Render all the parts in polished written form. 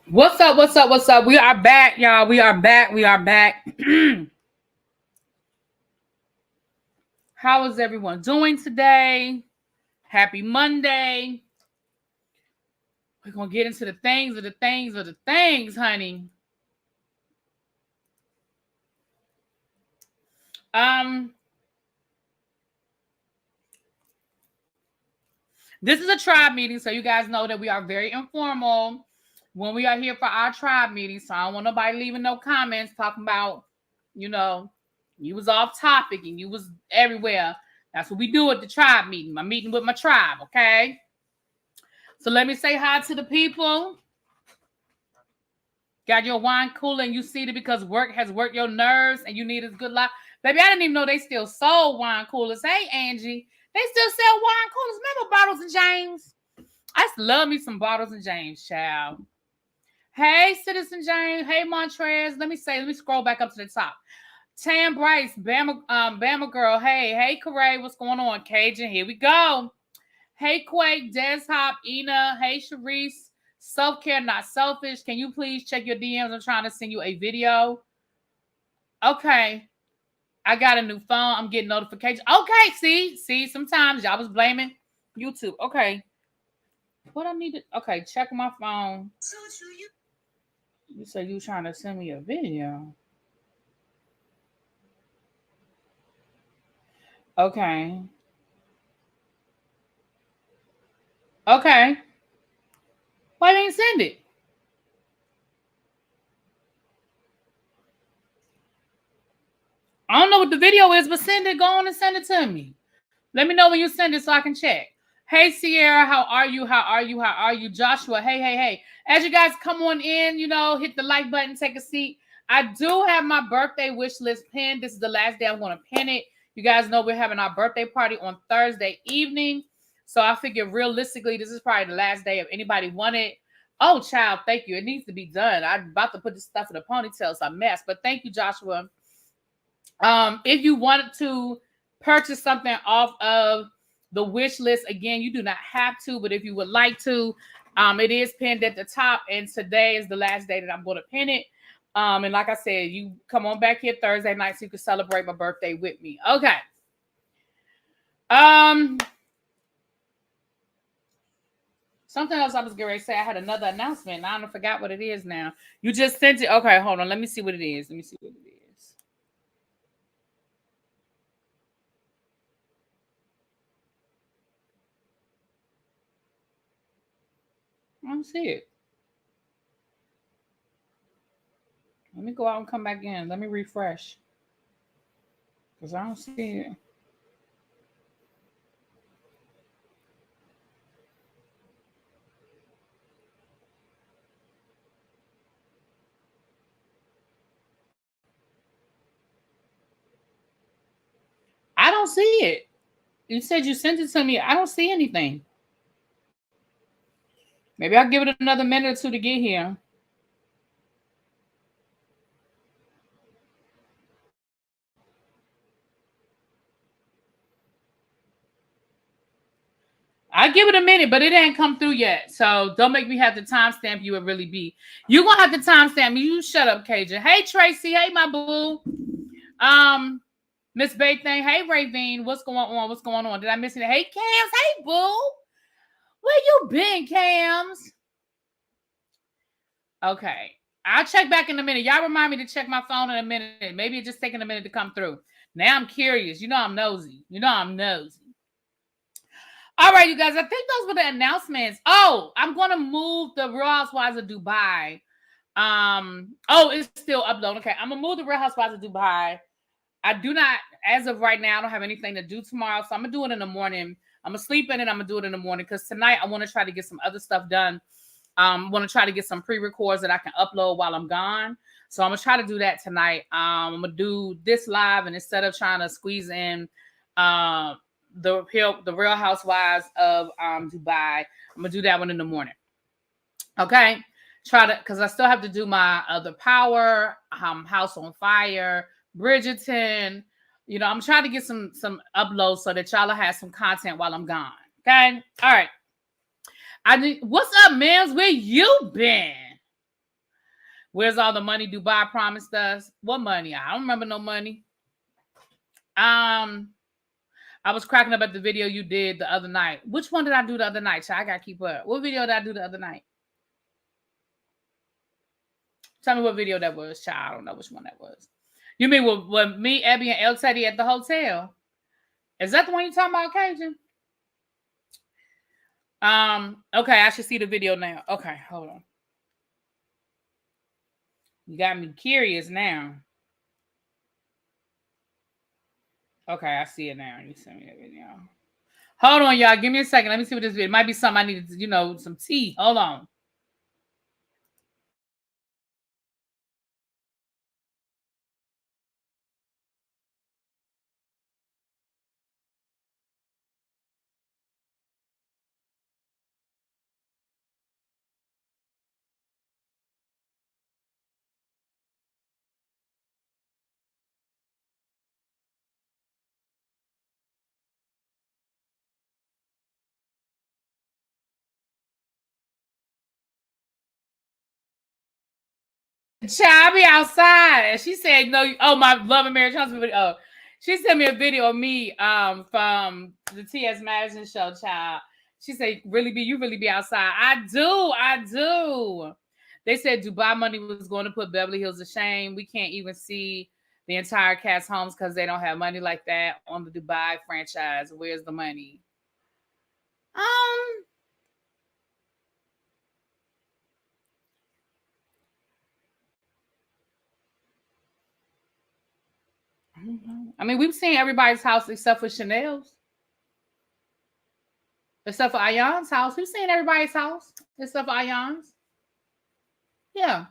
What's up? What's up? What's up? We are back, y'all. We are back. We are back. How is everyone doing today? Happy Monday. We're going to get into the things, honey. This is a tribe meeting, so you guys know that we are very informal when we are here for our tribe meeting. So I don't want nobody leaving no comments talking about, you was off topic and you was everywhere. That's what we do at the tribe meeting. My meeting with my tribe, okay? So let me say hi to the people. Got your wine cooler and you see it because work has worked your nerves and you need a good life. Baby, I didn't even know they still sold wine coolers. Hey, Angie. They still sell wine coolers. Remember Bottles and James? I used to love me some Bottles and James, child. Hey, Citizen James. Hey, Montrez. Let me scroll back up to the top. Tam Bryce, Bama girl. Hey, Corey. What's going on? Cajun, here we go. Hey, Quake, Des Hop, Ina. Hey, Sharice. Self-care, not selfish. Can you please check your DMs? I'm trying to send you a video. Okay. I got a new phone. I'm getting notifications. Okay, see, sometimes y'all was blaming YouTube. Okay. What I needed? Okay, check my phone. You said you were trying to send me a video. Okay. Okay. Why didn't you send it? I don't know what the video is, but send it. Go on and send it to me. Let me know when you send it so I can check. Hey, Sierra, how are you? How are you? How are you? Joshua, hey. As you guys come on in, hit the like button, take a seat. I do have my birthday wish list pinned. This is the last day I'm going to pin it. You guys know we're having our birthday party on Thursday evening. So I figure realistically, this is probably the last day if anybody wanted. Oh, child, thank you. It needs to be done. I'm about to put this stuff in a ponytail. It's a mess. But thank you, Joshua. If you wanted to purchase something off of the wish list, again, you do not have to, but if you would like to, it is pinned at the top, and today is the last day that I'm going to pin it. And like I said, you come on back here Thursday night so you can celebrate my birthday with me. Okay. Something else I was getting ready to say. I had another announcement. I don't forgot what it is now. You just sent it. Okay, hold on. Let me see what it is. I don't see it. Let me go out and come back in. Let me refresh. Because I don't see it. I don't see it. You said you sent it to me. I don't see anything. Maybe I'll give it another minute or two to get here. I give it a minute, but it ain't come through yet. So don't make me have to timestamp you at ReallyB. You're gonna have to timestamp me. You shut up, Cajun. Hey Tracy, hey my boo. Miss Bay thing. Hey Ravine, what's going on? What's going on? Did I miss it? Hey Cams, hey boo. Where you been, Cams? Okay. I'll check back in a minute. Y'all remind me to check my phone in a minute. Maybe it's just taking a minute to come through. Now I'm curious. I'm nosy. All right, you guys. I think those were the announcements. Oh, I'm going to move the Real Housewives of Dubai. It's still uploading. Okay, I'm going to move the Real Housewives of Dubai. I do not, as of right now, I don't have anything to do tomorrow. So I'm going to do it in the morning. I'm going to sleep in it. I'm going to do it in the morning because tonight I want to try to get some other stuff done. I want to try to get some pre-records that I can upload while I'm gone. So I'm going to try to do that tonight. I'm going to do this live, and instead of trying to squeeze in the Real Housewives of Dubai, I'm going to do that one in the morning. Okay? Because I still have to do my other Power, House on Fire, Bridgerton. I'm trying to get some uploads so that y'all have some content while I'm gone. Okay? All right. What's up, mans? Where you been? Where's all the money Dubai promised us? What money? I don't remember no money. I was cracking up at the video you did the other night. Which one did I do the other night? I gotta keep up. What video did I do the other night? Tell me what video that was, child. I don't know which one that was. You mean with me, Abby, and El Teddy at the hotel? Is that the one you talking about, Cajun? Okay, I should see the video now. Okay, hold on. You got me curious now. Okay, I see it now. You sent me that video. Hold on, y'all. Give me a second. Let me see what this video. It might be something I needed to, some tea. Hold on. Child, I be outside. And she said, no, my Love and Marriage husband video. Oh, she sent me a video of me from the T.S. Madison show, child. She said, you really be outside. I do. They said Dubai Money was going to put Beverly Hills to shame. We can't even see the entire cast homes because they don't have money like that on the Dubai franchise. Where's the money? I mean, we've seen everybody's house except for Chanel's. Except for Ayan's house. We've seen everybody's house except for Ayan's. Yeah.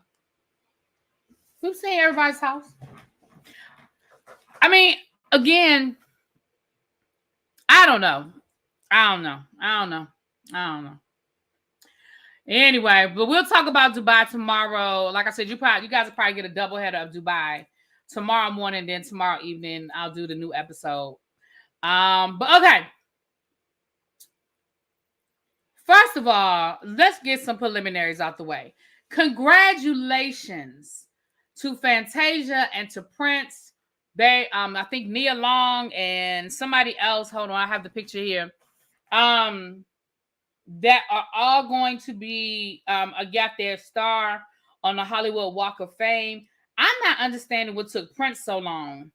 We've seen everybody's house. I mean, again, I don't know. Anyway, but we'll talk about Dubai tomorrow. Like I said, you guys will probably get a double header of Dubai tomorrow morning. Then tomorrow evening, I'll do the new episode. But okay. First of all, let's get some preliminaries out the way. Congratulations to Fantasia and to Prince. They, I think Nia Long and somebody else. Hold on, I have the picture here. That are all going to be got their star on the Hollywood Walk of Fame. I'm not understanding what took Prince so long.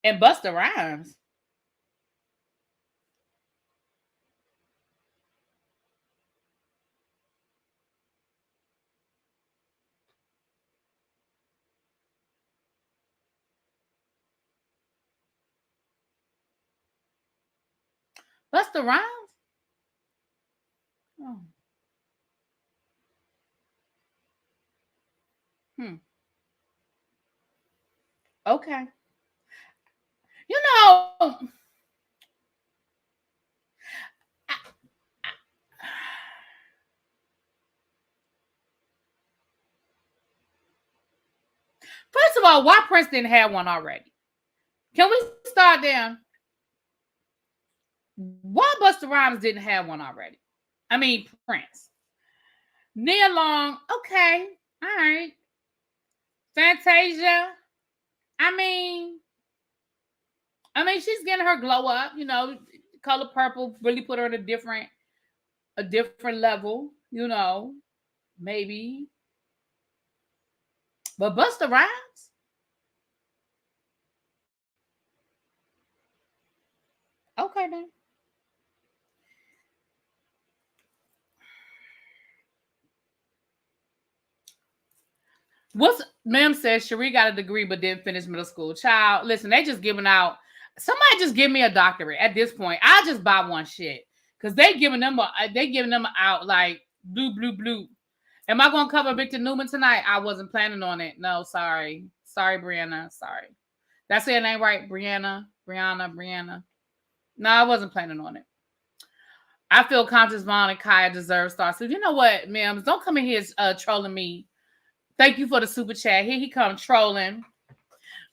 And Busta Rhymes. Busta Rhymes? Oh. Okay. First of all, why Prince didn't have one already? Can we start there? Why Busta Rhymes didn't have one already? I mean, Prince. Nia Long, okay, all right. Fantasia, I mean, she's getting her glow up. Color Purple really put her in a different level. Maybe. But Busta Rhymes, okay then. Ma'am says Cherie got a degree but didn't finish middle school. Child, listen, they just giving out. Somebody just give me a doctorate at this point. I'll just buy one shit. Because they giving them out like blue. Am I gonna cover Victor Newman tonight? I wasn't planning on it. No, sorry. Sorry, Brianna. Sorry. That's her name right? Brianna. No, I wasn't planning on it. I feel Conscious Vaughn and Kaya deserve stars. So you know what, ma'am? Don't come in here trolling me. Thank you for the super chat. Here he comes trolling.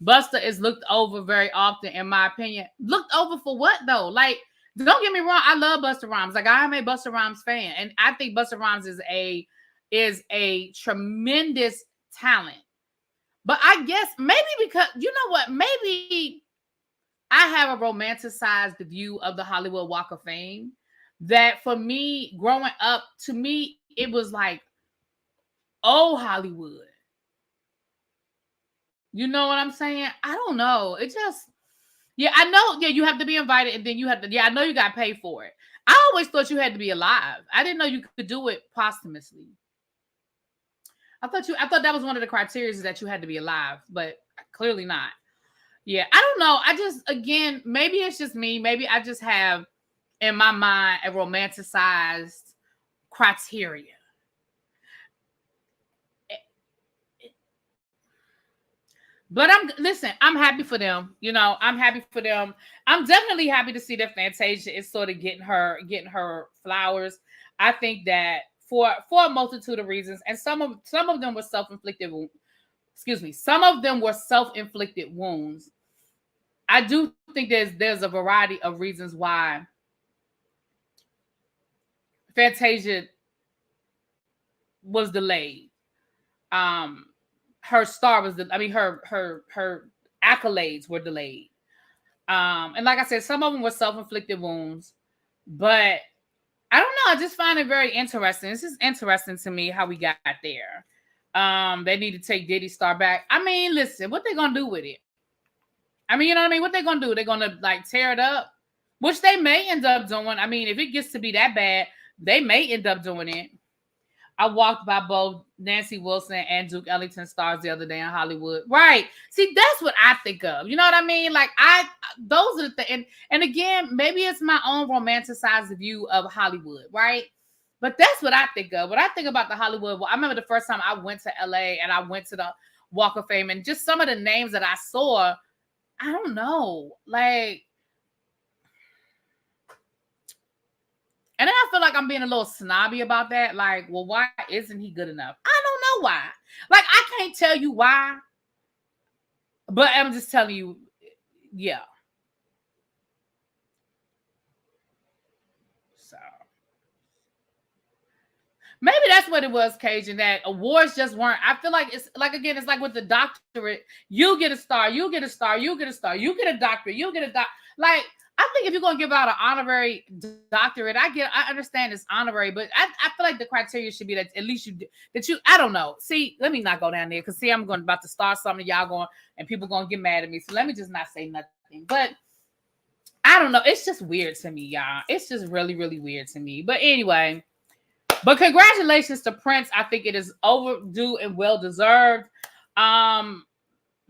Busta is looked over very often, in my opinion. Looked over for what, though? Like, don't get me wrong. I love Busta Rhymes. Like, I am a Busta Rhymes fan. And I think Busta Rhymes is a is a tremendous talent. But I guess maybe because, you know what, maybe I have a romanticized view of the Hollywood Walk of Fame that for me, growing up, to me, it was like, oh, Hollywood. You know what I'm saying? I don't know. It just, yeah, I know. Yeah, you have to be invited, and then you have to. Yeah, I know you got paid for it. I always thought you had to be alive. I didn't know you could do it posthumously. I thought that was one of the criteria is that you had to be alive, but clearly not. Yeah, I don't know. I just, again, maybe it's just me. Maybe I just have in my mind a romanticized criteria. But I'm happy for them. You know, I'm happy for them. I'm definitely happy to see that Fantasia is sort of getting her flowers. I think that for a multitude of reasons, and some of them were self-inflicted. Excuse me, some of them were self-inflicted wounds. I do think there's a variety of reasons why Fantasia was delayed. Her star was her accolades were delayed. And like I said, some of them were self-inflicted wounds, but I don't know. I just find it very interesting. It's just interesting to me how we got there. They need to take Diddy's star back. I mean, listen, what they gonna do with it? I mean, you know what I mean? What they gonna do? They're gonna like tear it up, which they may end up doing. I mean, if it gets to be that bad, they may end up doing it. I walked by both Nancy Wilson and Duke Ellington stars the other day in Hollywood. Right. See, that's what I think of. You know what I mean? Like those are the things. And again, maybe it's my own romanticized view of Hollywood, right? But that's what I think of. When I think about the Hollywood, I remember the first time I went to LA and I went to the Walk of Fame and just some of the names that I saw, I don't know. Like, and then I feel like I'm being a little snobby about that. Like, well, why isn't he good enough? I don't know why. Like, I can't tell you why. But I'm just telling you, yeah. So maybe that's what it was, Cajun, that awards just weren't. I feel like it's like, again, it's like with the doctorate. You get a star, you get a star, you get a star, you get a doctorate, you get a doc. Like, I think if you're gonna give out an honorary doctorate, I understand it's honorary, but I feel like the criteria should be that at least I don't know. See, let me not go down there because see, I'm about to start something, y'all going, and people gonna get mad at me. So let me just not say nothing. But I don't know. It's just weird to me, y'all. It's just really, really weird to me. But anyway, but congratulations to Prince. I think it is overdue and well deserved.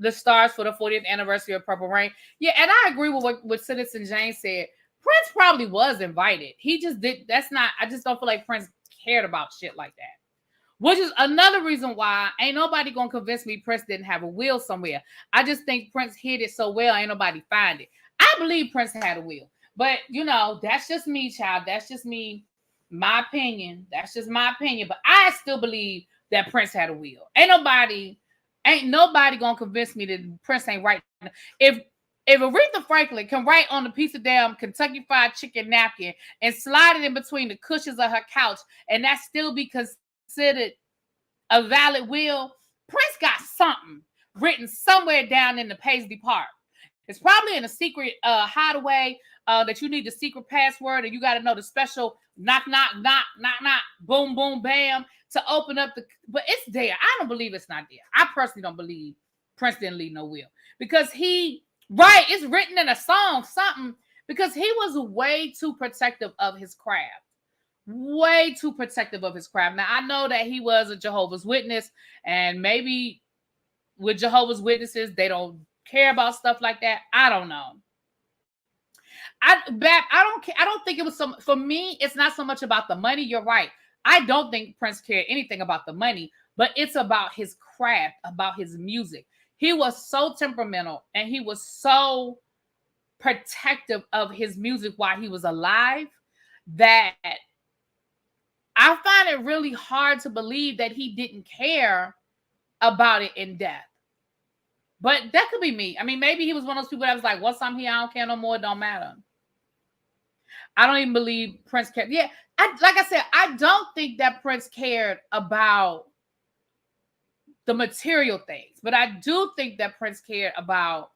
The stars for the 40th anniversary of Purple Rain. Yeah, and I agree with what Citizen Jane said. Prince probably was invited. He just did. I just don't feel like Prince cared about shit like that. Which is another reason why ain't nobody gonna convince me Prince didn't have a will somewhere. I just think Prince hid it so well, ain't nobody find it. I believe Prince had a will. But, you know, that's just me, child. That's just me. My opinion. That's just my opinion. But I still believe that Prince had a will. Ain't nobody gonna convince me that Prince ain't right. If Aretha Franklin can write on a piece of damn Kentucky Fried Chicken napkin and slide it in between the cushions of her couch, and that still be considered a valid will, Prince got something written somewhere down in the Paisley Park. It's probably in a secret hideaway that you need the secret password, and you got to know the special knock, knock, knock, knock, knock, boom, boom, bam, to open up but it's there. I don't believe it's not there. I personally don't believe Prince didn't leave no will because it's written in a song, something, because he was way too protective of his craft. Way too protective of his craft. Now, I know that he was a Jehovah's Witness, and maybe with Jehovah's Witnesses, they don't care about stuff like that. I don't know. I don't think it was for me, it's not so much about the money. You're right. I don't think Prince cared anything about the money, but it's about his craft, about his music. He was so temperamental and he was so protective of his music while he was alive that I find it really hard to believe that he didn't care about it in death. But that could be me. I mean, maybe he was one of those people that was like, once I'm here, I don't care no more. It don't matter. I don't even believe Prince cared. Yeah, like I said, I don't think that Prince cared about the material things, but I do think that Prince cared about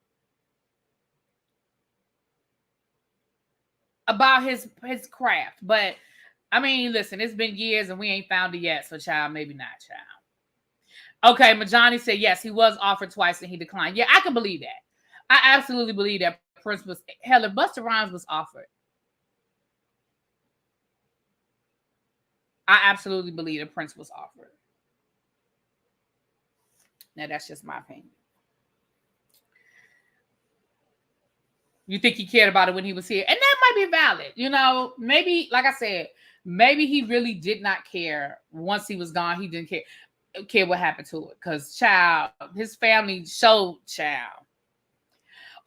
his craft. But I mean, listen, it's been years and we ain't found it yet, so child, maybe not, child. Okay, Majani said yes, he was offered twice and he declined. Yeah, I can believe that. I absolutely believe that Prince was, hell, if Busta Rhymes was offered, I absolutely believe that Prince was offered. Now, that's just my opinion. You think he cared about it when he was here? And that might be valid. You know, maybe, like I said, maybe he really did not care once he was gone. He didn't care what happened to it. Because, child, his family showed, child.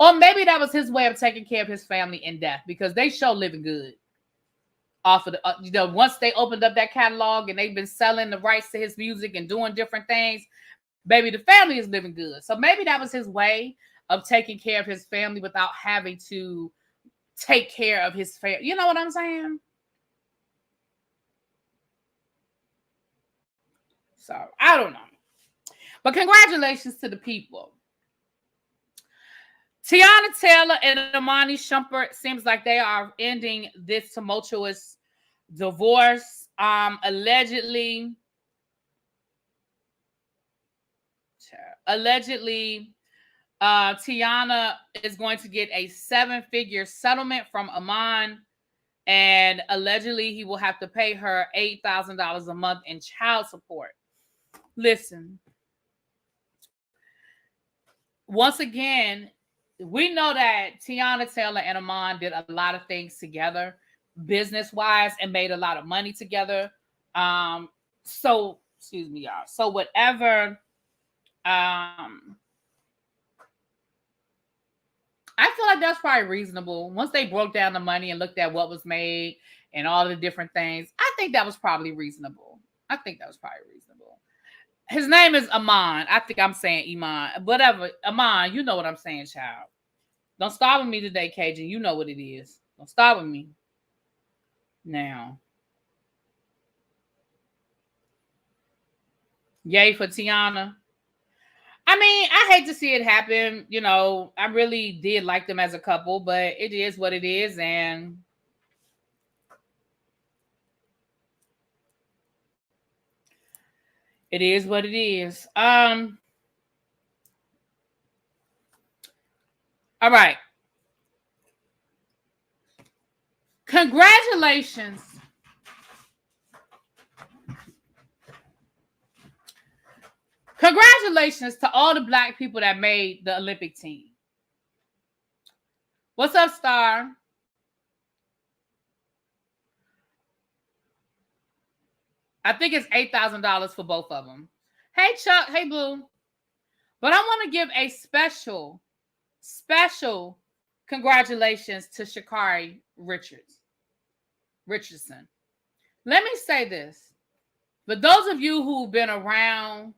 Or maybe that was his way of taking care of his family in death. Because they show living good. Off of the, you know, once they opened up that catalog and they've been selling the rights to his music and doing different things, baby, the family is living good. So maybe that was his way of taking care of his family without having to take care of his family. You know what I'm saying? So I don't know. But congratulations to the people. Tiana Taylor and Imani Shumpert seems like they are ending this tumultuous divorce. Allegedly, Tiana is going to get a 7-figure settlement from Iman, and allegedly he will have to pay her $8,000 a month in child support. Listen, once again, we know that Tiana Taylor and Iman did a lot of things together, business-wise, and made a lot of money together. So, excuse me, y'all. So whatever, I feel like that's probably reasonable. Once they broke down the money and looked at what was made and all the different things, I think that was probably reasonable. His name is Iman. I think I'm saying Iman. Whatever. Iman, you know what I'm saying, child. Don't start with me today, Cajun. You know what it is. Don't start with me. Now. Yay for Tiana. I mean, I hate to see it happen. You know, I really did like them as a couple, but it is what it is. And it is what it is. All right. Congratulations. Congratulations to all the Black people that made the Olympic team. What's up, Star? I think it's $8,000 for both of them. Hey, Chuck. Hey, Blue. But I want to give a special congratulations to Sha'Carri Richardson. Let me say this. For those of you who've been around,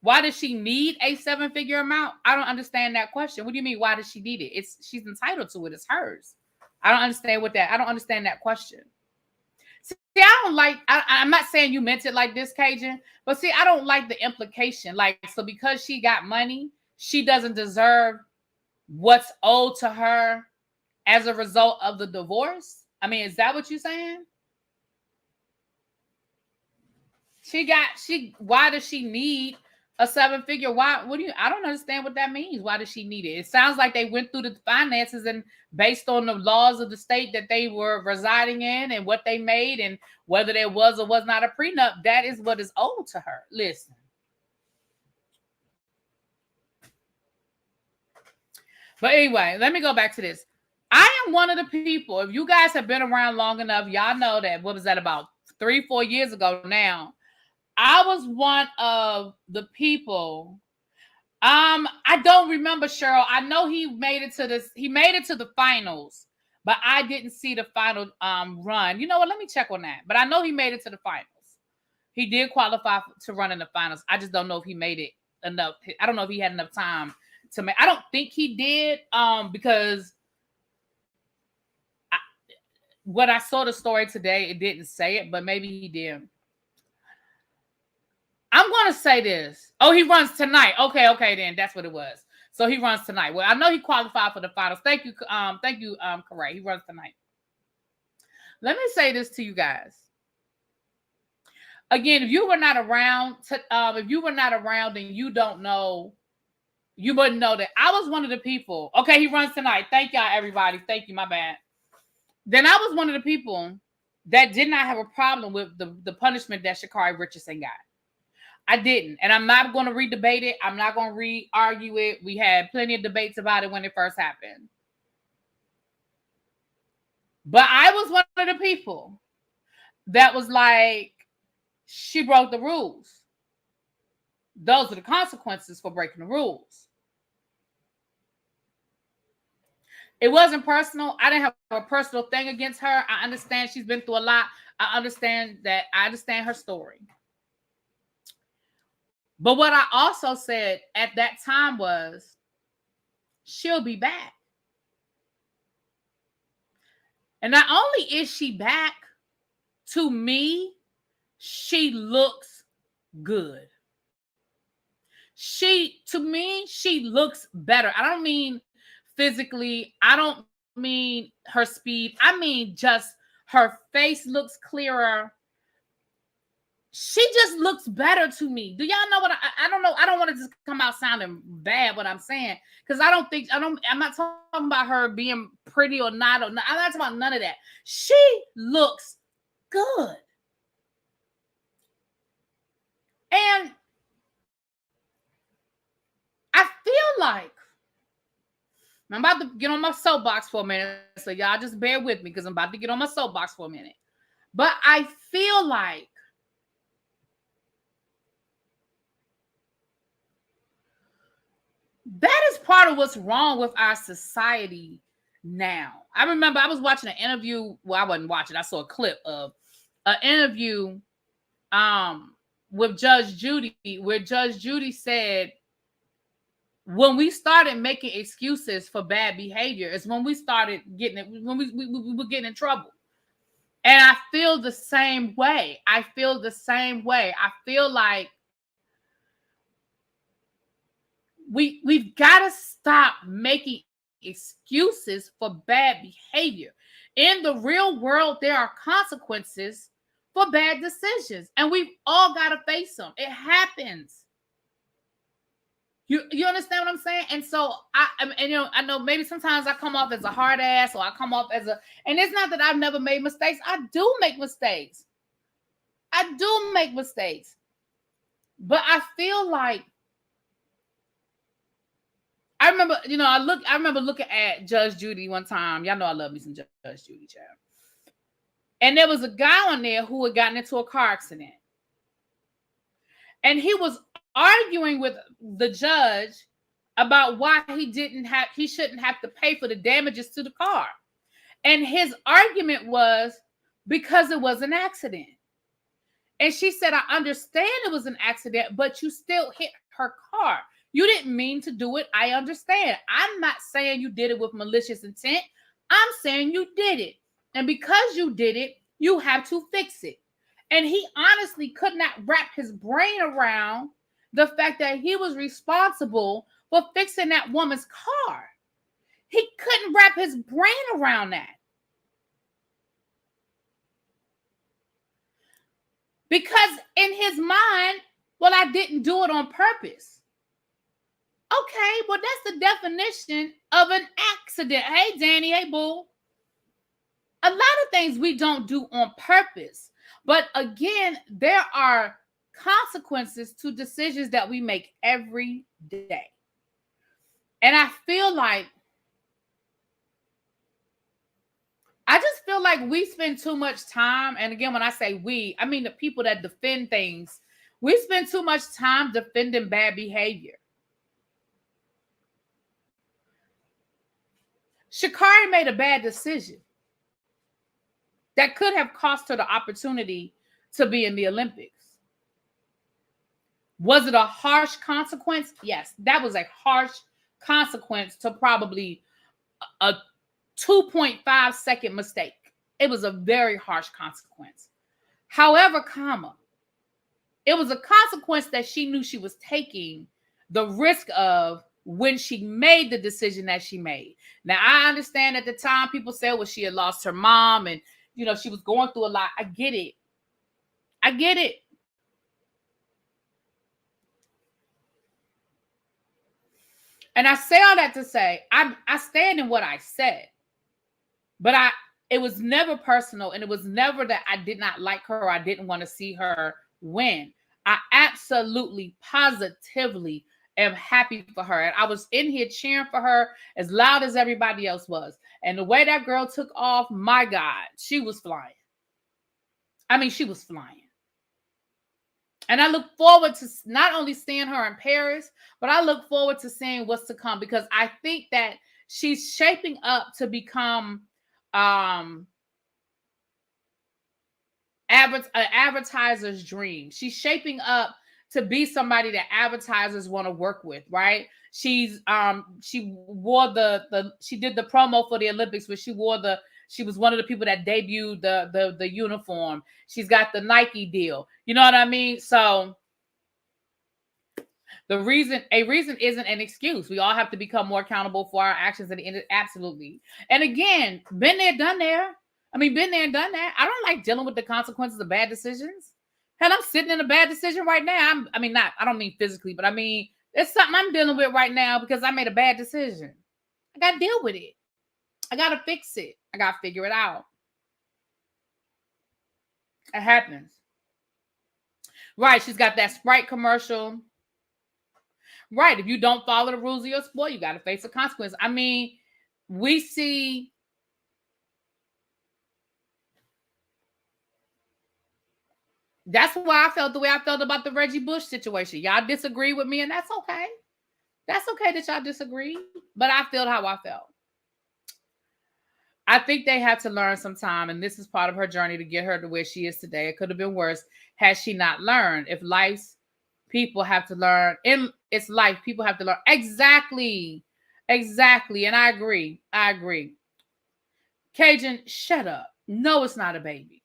why does she need a 7-figure amount? I don't understand that question. What do you mean, why does she need it? She's entitled to it. It's hers. I don't understand that question. See, I don't like, I'm not saying you meant it like this, Cajun, but see, I don't like the implication. Like, so because she got money, she doesn't deserve what's owed to her as a result of the divorce? I mean, is that what you're saying? Why does she need a 7-figure? I don't understand what that means. Why does she need it? It sounds like they went through the finances and based on the laws of the state that they were residing in and what they made and whether there was or was not a prenup, that is what is owed to her. Listen. But anyway, let me go back to this. I am one of the people, if you guys have been around long enough, y'all know that, what was that, about 3-4 years ago now, I was one of the people. I don't remember, Cheryl. I know he made it to the finals, but I didn't see the final run. You know what? Let me check on that. But I know he made it to the finals. He did qualify to run in the finals. I just don't know if he made it enough. I don't know if he had enough time to make. I don't think he did, because what I saw the story today, it didn't say it, but maybe he did. I'm going to say this. Oh, he runs tonight. Okay, then that's what it was. So he runs tonight. Well, I know he qualified for the finals. Thank you, Corey. He runs tonight. Let me say this to you guys. Again, if you were not around, and you don't know, you wouldn't know that I was one of the people. Okay, he runs tonight. Thank y'all, everybody. Thank you. My bad. Then I was one of the people that did not have a problem with the punishment that Sha'Carri Richardson got. I didn't. And I'm not going to re-debate it. I'm not going to re-argue it. We had plenty of debates about it when it first happened. But I was one of the people that was like, she broke the rules. Those are the consequences for breaking the rules. It wasn't personal. I didn't have a personal thing against her. I understand she's been through a lot. I understand her story. But what I also said at that time was, she'll be back. And not only is she back, to me, she looks good. To me, she looks better. I don't mean physically. I don't mean her speed. I mean just her face looks clearer. She just looks better to me. Do y'all know what I don't know? I don't want to just come out sounding bad what I'm saying, because I'm not talking about her being pretty or not. I'm not talking about none of that. She looks good. And I feel like, I'm about to get on my soapbox for a minute, so y'all just bear with me because I'm about to get on my soapbox for a minute. But I feel like that is part of what's wrong with our society now. I remember I was watching an interview. Well, I wasn't watching. I saw a clip of an interview with Judge Judy, where Judge Judy said, when we started making excuses for bad behavior is when we started getting it, when we were getting in trouble. And I feel the same way. I feel like we've got to stop making excuses for bad behavior. In the real world, there are consequences for bad decisions, and we've all got to face them. It happens. You understand what I'm saying? And so I know maybe sometimes I come off as a hard ass, or I come off as and it's not that I've never made mistakes. I do make mistakes. But I feel like I remember looking at Judge Judy one time. Y'all know I love me some Judge Judy, child. And there was a guy on there who had gotten into a car accident. And he was arguing with the judge about why he shouldn't have to pay for the damages to the car. And his argument was because it was an accident. And she said, I understand it was an accident, but you still hit her car. You didn't mean to do it. I understand. I'm not saying you did it with malicious intent. I'm saying you did it. And because you did it, you have to fix it. And he honestly could not wrap his brain around the fact that he was responsible for fixing that woman's car. He couldn't wrap his brain around that. Because in his mind, well, I didn't do it on purpose. Okay, well, that's the definition of an accident. Hey, Danny, hey, boo. A lot of things we don't do on purpose. But again, there are consequences to decisions that we make every day. And I just feel like we spend too much time. And again, when I say we, I mean the people that defend things. We spend too much time defending bad behavior. Sha'Carri made a bad decision that could have cost her the opportunity to be in the Olympics. Was it a harsh consequence? Yes, that was a harsh consequence to probably a 2.5 second mistake. It was a very harsh consequence. However, it was a consequence that she knew she was taking the risk of when she made the decision that she made. Now, I understand at the time people said, well, she had lost her mom and, she was going through a lot. I get it. And I say all that to say, I stand in what I said, but it was never personal, and it was never that I did not like her or I didn't want to see her win. I absolutely, positively am happy for her. And I was in here cheering for her as loud as everybody else was. And the way that girl took off, my God, she was flying. I mean, she was flying. And I look forward to not only seeing her in Paris, but I look forward to seeing what's to come, because I think that she's shaping up to become an advertiser's dream. She's shaping up to be somebody that advertisers want to work with, right? She did the promo for the Olympics, where she was one of the people that debuted the uniform. She's got the Nike deal. You know what I mean? So a reason isn't an excuse. We all have to become more accountable for our actions at the end. Absolutely. And again, been there, done there. Been there and done that. I don't like dealing with the consequences of bad decisions. Hell, I'm sitting in a bad decision right now. I don't mean physically, but it's something I'm dealing with right now because I made a bad decision. I got to deal with it. I got to fix it. I got to figure it out. It happens. Right. She's got that Sprite commercial. Right. If you don't follow the rules of your sport, you got to face the consequence. We see. That's why I felt the way I felt about the Reggie Bush situation. Y'all disagree with me, and that's okay. That's okay that y'all disagree, but I felt how I felt. I think they had to learn some time, and this is part of her journey to get her to where she is today. It could have been worse had she not learned. If people have to learn. It's life. People have to learn. Exactly. And I agree. Cajun, shut up. No, it's not a baby.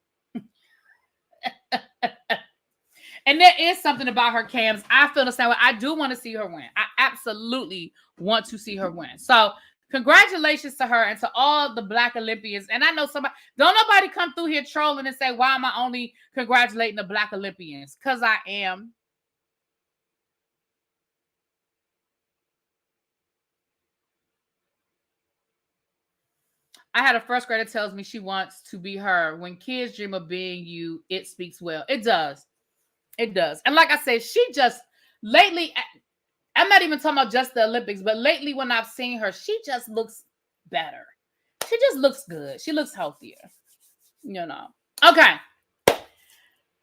And there is something about her cams. I feel the same way. I do want to see her win. I absolutely want to see her win. So congratulations to her and to all the Black Olympians. And I know don't nobody come through here trolling and say, why am I only congratulating the Black Olympians? Because I am. I had a first grader tells me she wants to be her. When kids dream of being you, it speaks well. It does. And like I said, she just lately, I'm not even talking about just the Olympics, but lately when I've seen her, she just looks better. She just looks good. She looks healthier. Okay. All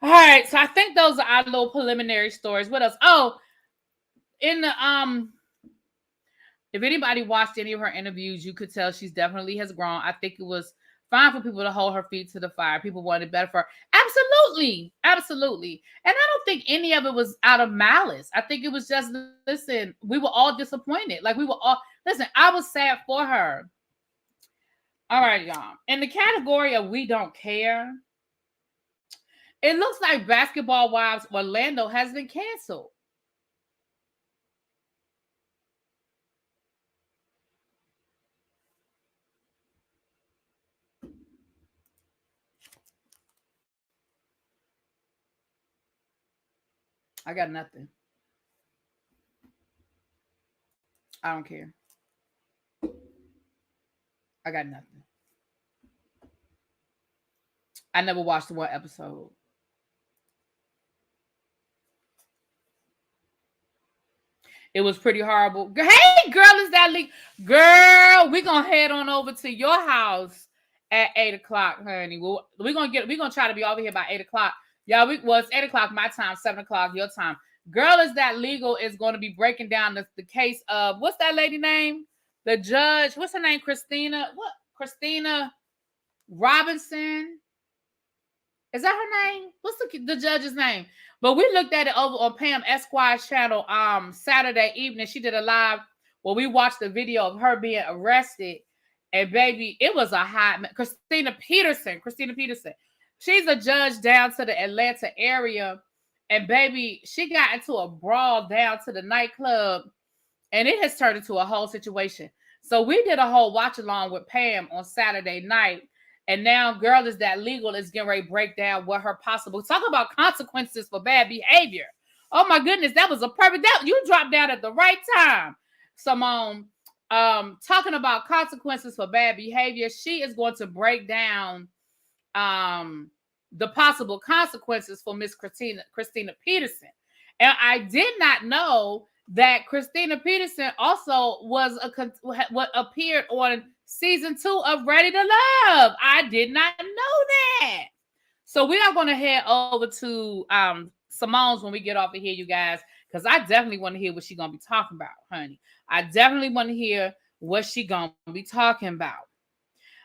right. So I think those are our little preliminary stories. What else? Oh, in the if anybody watched any of her interviews, you could tell she's definitely has grown. I think it was fine for people to hold her feet to the fire. People wanted better for her. Absolutely. And I don't think any of it was out of malice. I think it was just, listen, we were all disappointed. I was sad for her. All right, y'all. In the category of we don't care, it looks like Basketball Wives Orlando has been canceled. I got nothing. I don't care. I got nothing. I never watched one episode. It was pretty horrible. Hey, girl, is that leak? Girl, we're going to head on over to your house at 8 o'clock, honey. We're going to try to be over here by 8 o'clock. Yeah, it's 8 o'clock my time, 7 o'clock your time. Girl, Is That Legal is going to be breaking down the case of, what's that lady name? The judge, what's her name? Christina Robinson? Is that her name? What's the judge's name? But we looked at it over on Pam Esquire's channel Saturday evening. She did a live where we watched the video of her being arrested. And baby, it was a hot Christina Peterson. She's a judge down to the Atlanta area. And baby, she got into a brawl down to the nightclub. And it has turned into a whole situation. So we did a whole watch along with Pam on Saturday night. And now Girl Is That Legal is getting ready to break down what her possible, talk about consequences for bad behavior. Oh my goodness, that was a perfect, you dropped down at the right time, Simone. Talking about consequences for bad behavior. She is going to break down the possible consequences for Miss Christina Peterson. And I did not know that Christina Peterson also what appeared on season 2 of Ready to Love. I did not know that. So we are going to head over to Simone's when we get off of here, you guys, because I definitely want to hear what she's going to be talking about, honey. I definitely want to hear what she's going to be talking about.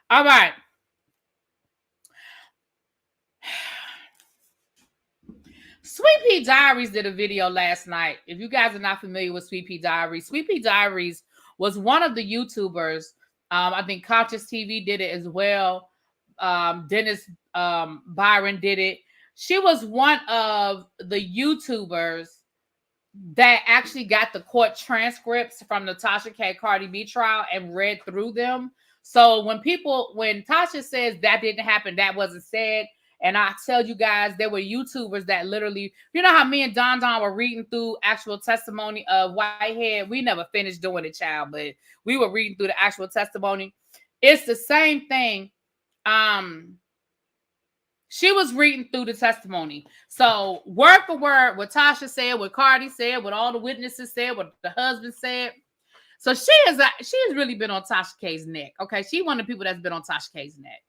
All right. Sweet Pea Diaries did a video last night. If you guys are not familiar with Sweet Pea Diaries was one of the YouTubers. I think Conscious TV did it as well. Dennis Byron did it. She was one of the YouTubers that actually got the court transcripts from the Tasha K. Cardi B trial and read through them. So when Tasha says that didn't happen, that wasn't said. And I tell you guys, there were YouTubers that literally, you know how me and Don were reading through actual testimony of Whitehead. We never finished doing it, child, but we were reading through the actual testimony. It's the same thing. She was reading through the testimony. So word for word, what Tasha said, what Cardi said, what all the witnesses said, what the husband said. So she has really been on Tasha K's neck. Okay, she one of the people that's been on Tasha K's neck.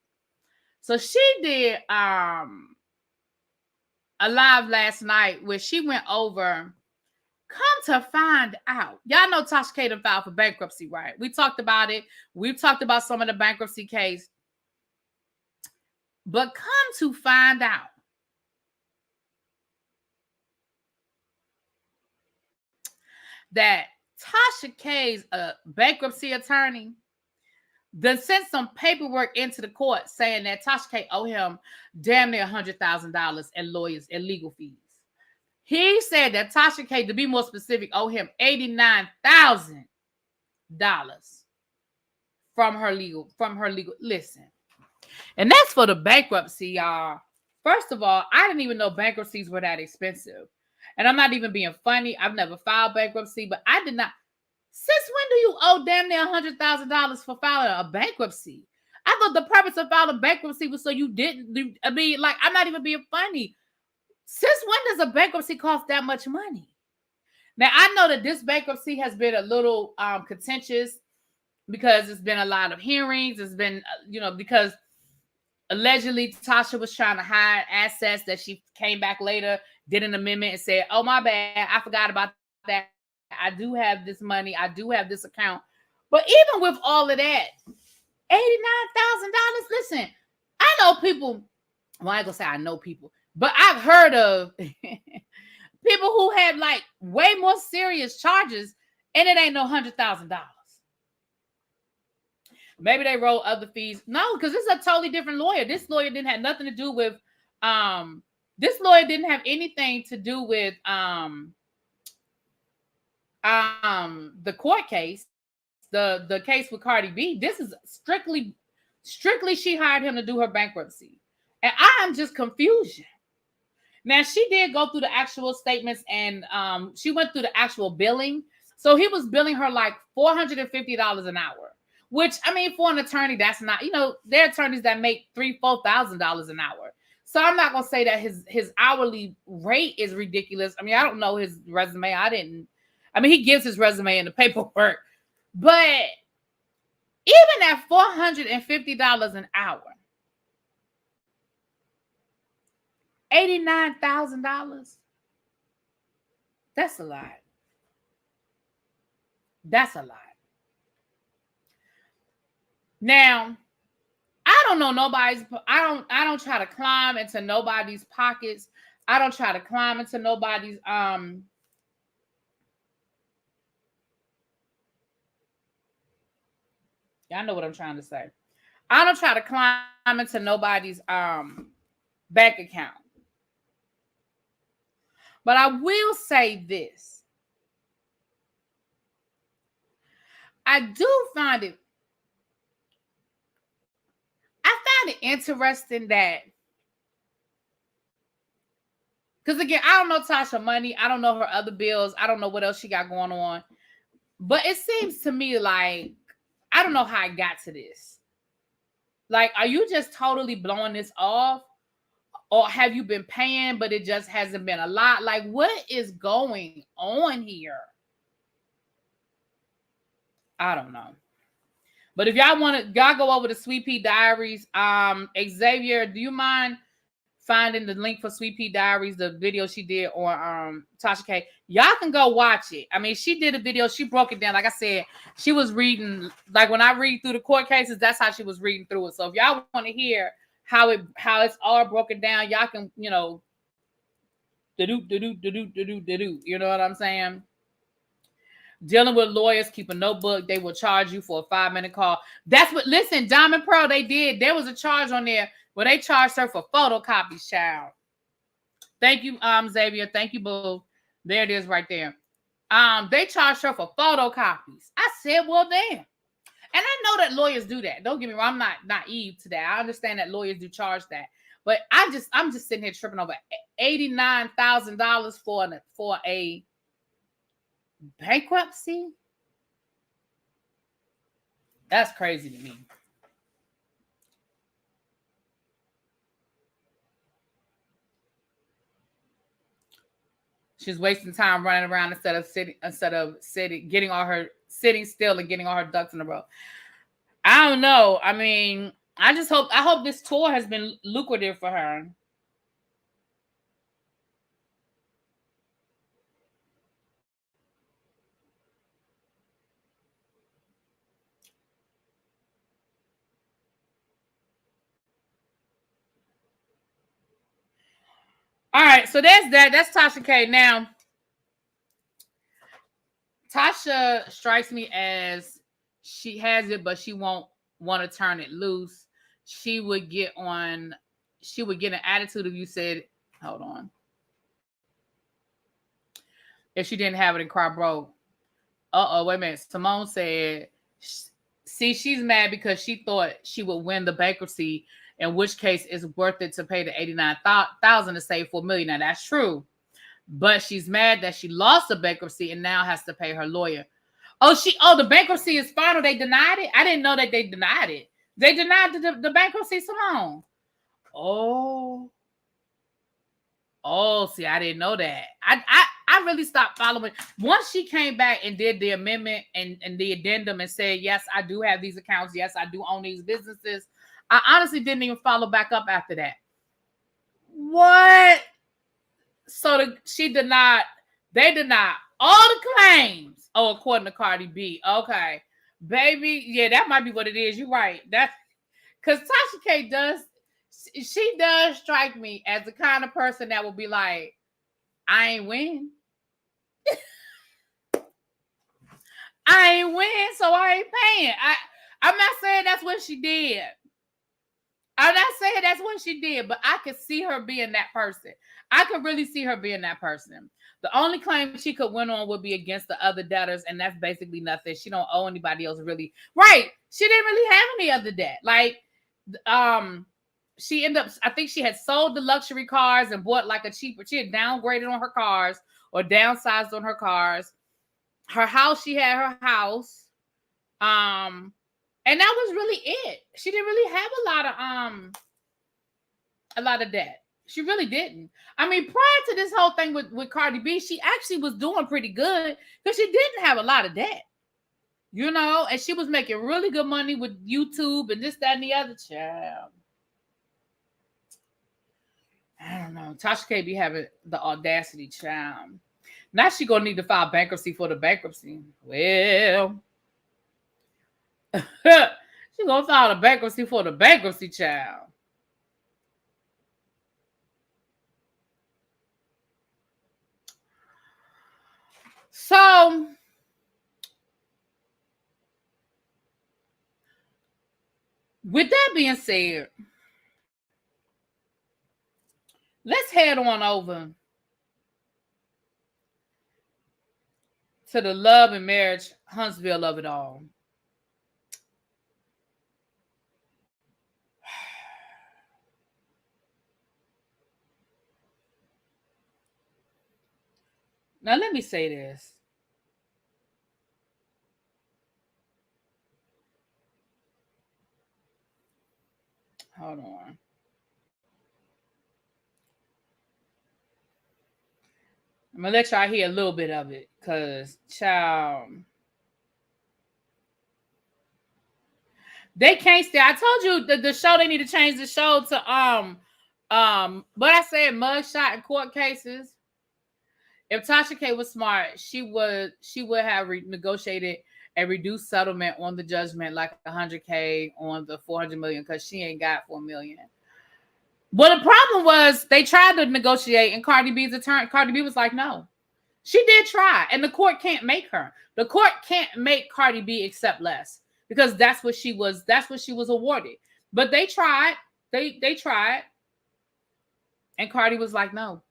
So she did a live last night where she went over. Come to find out, y'all know Tasha K done filed for bankruptcy, right? We talked about it. We've talked about some of the bankruptcy case. But come to find out that Tasha K's bankruptcy attorney then sent some paperwork into the court saying that Tasha K owe him damn near $100,000 in lawyers and legal fees. He said that Tasha K, to be more specific, owe him $89,000 from her legal. Listen, and that's for the bankruptcy, y'all. First of all, I didn't even know bankruptcies were that expensive. And I'm not even being funny. I've never filed bankruptcy, but I did not. Since when do you owe damn near $100,000 for filing a bankruptcy? I thought the purpose of filing bankruptcy was so you didn't. I mean, like, I'm not even being funny. Since when does a bankruptcy cost that much money? Now, I know that this bankruptcy has been a little contentious because it's been a lot of hearings. It's been, because allegedly Tasha was trying to hide assets that she came back later, did an amendment and said, oh, my bad, I forgot about that. I do have this money. I do have this account. But even with all of that, $89,000, listen, I know people, well, I ain't gonna say I know people, but I've heard of people who had like way more serious charges and it ain't no $100,000. Maybe they wrote other fees. No, because this is a totally different lawyer. This lawyer didn't have nothing to do with, this lawyer didn't have anything to do with the court case, the case with Cardi B. This is strictly she hired him to do her bankruptcy. And I'm just confusion. Now, she did go through the actual statements and she went through the actual billing. So he was billing her like $450 an hour, which, I mean, for an attorney, that's not, there are attorneys that make $3,000-$4,000 an hour. So I'm not going to say that his hourly rate is ridiculous. I mean, I don't know his resume. He gives his resume in the paperwork, but even at $450 an hour, $89,000, that's a lot. That's a lot. Now, I don't know I don't try to climb into nobody's pockets. I don't try to climb into nobody's Y'all know what I'm trying to say. I don't try to climb into nobody's bank account. But I will say this. I do find it interesting that, because again, I don't know Tasha money. I don't know her other bills. I don't know what else she got going on. But it seems to me like, I don't know how I got to this. Like, are you just totally blowing this off? Or have you been paying, but it just hasn't been a lot? Like, what is going on here? I don't know. But if y'all want to, y'all go over to Sweet Pea Diaries. Xavier, do you mind finding the link for Sweet Pea Diaries, the video she did on Tasha K? Y'all can go watch it. I mean, she did a video. She broke it down. Like I said, she was reading, like when I read through the court cases, that's how she was reading through it. So if y'all want to hear how it's all broken down, y'all can, you know, you know what I'm saying? Dealing with lawyers, keep a notebook. They will charge you for a 5-minute call. That's what, listen, Diamond Pearl, they did. There was a charge on there where they charged her for photocopies, child. Thank you, Xavier. Thank you, boo. There it is right there. They charged her for photocopies. I said, well, damn. And I know that lawyers do that. Don't get me wrong. I'm not naive to that. I understand that lawyers do charge that. But I'm just sitting here tripping over $89,000 for a bankruptcy. That's crazy to me. She's wasting time running around instead of sitting, sitting still and getting all her ducks in a row. I don't know. I mean, I hope this tour has been lucrative for her. All right, so there's that. That's Tasha K. Now, Tasha strikes me as she has it, but she won't want to turn it loose. She would get an attitude if you said, hold on. If she didn't have it and cry broke. Wait a minute. Simone said, see, she's mad because she thought she would win the bankruptcy, in which case it's worth it to pay the $89,000 to save $4 million. Now that's true. But she's mad that she lost the bankruptcy and now has to pay her lawyer. The bankruptcy is final. They denied it. I didn't know that they denied it. They denied the bankruptcy, Simone. See, I didn't know that. I really stopped following. Once she came back and did the amendment and the addendum and said, yes, I do have these accounts. Yes, I do own these businesses. I honestly didn't even follow back up after that. What? So they denied all the claims. Oh, according to Cardi B. Okay. Baby, yeah, that might be what it is. You're right. That's because Tasha K she does strike me as the kind of person that will be like, I ain't win. I ain't win, so I ain't paying. I'm not saying that's what she did. I'm not saying that's what she did, but I could see her being that person. I could really see her being that person. The only claim she could win on would be against the other debtors, and that's basically nothing. She don't owe anybody else really. Right. She didn't really have any other debt. Like, she ended up, I think she had sold the luxury cars and bought like a cheaper, she had downgraded on her cars or downsized on her cars. Her house, she had her house. And that was really it. She didn't really have a lot of debt. She really didn't. I mean, prior to this whole thing with Cardi B, she actually was doing pretty good because she didn't have a lot of debt. You know, and she was making really good money with YouTube and this, that, and the other. Child. I don't know. Tasha K be having the audacity, child. Now she gonna need to file bankruptcy for the bankruptcy. Well, she gonna file the bankruptcy for the bankruptcy, child. So With that being said, let's head on over to the love and marriage Huntsville of it all. Now, let me say this. Hold on. I'm going to let y'all hear a little bit of it because, child, they can't stay. I told you the show, they need to change the show to, but I said mugshot and court cases. If Tasha K was smart, she would have negotiated a reduced settlement on the judgment, like $100K on the $400 million, because she ain't got $4 million. Well, the problem was they tried to negotiate, and Cardi B's attorney, Cardi B was like, no. She did try, and the court can't make her. The court can't make Cardi B accept less because that's what she was awarded. But they tried. They tried, and Cardi was like, no.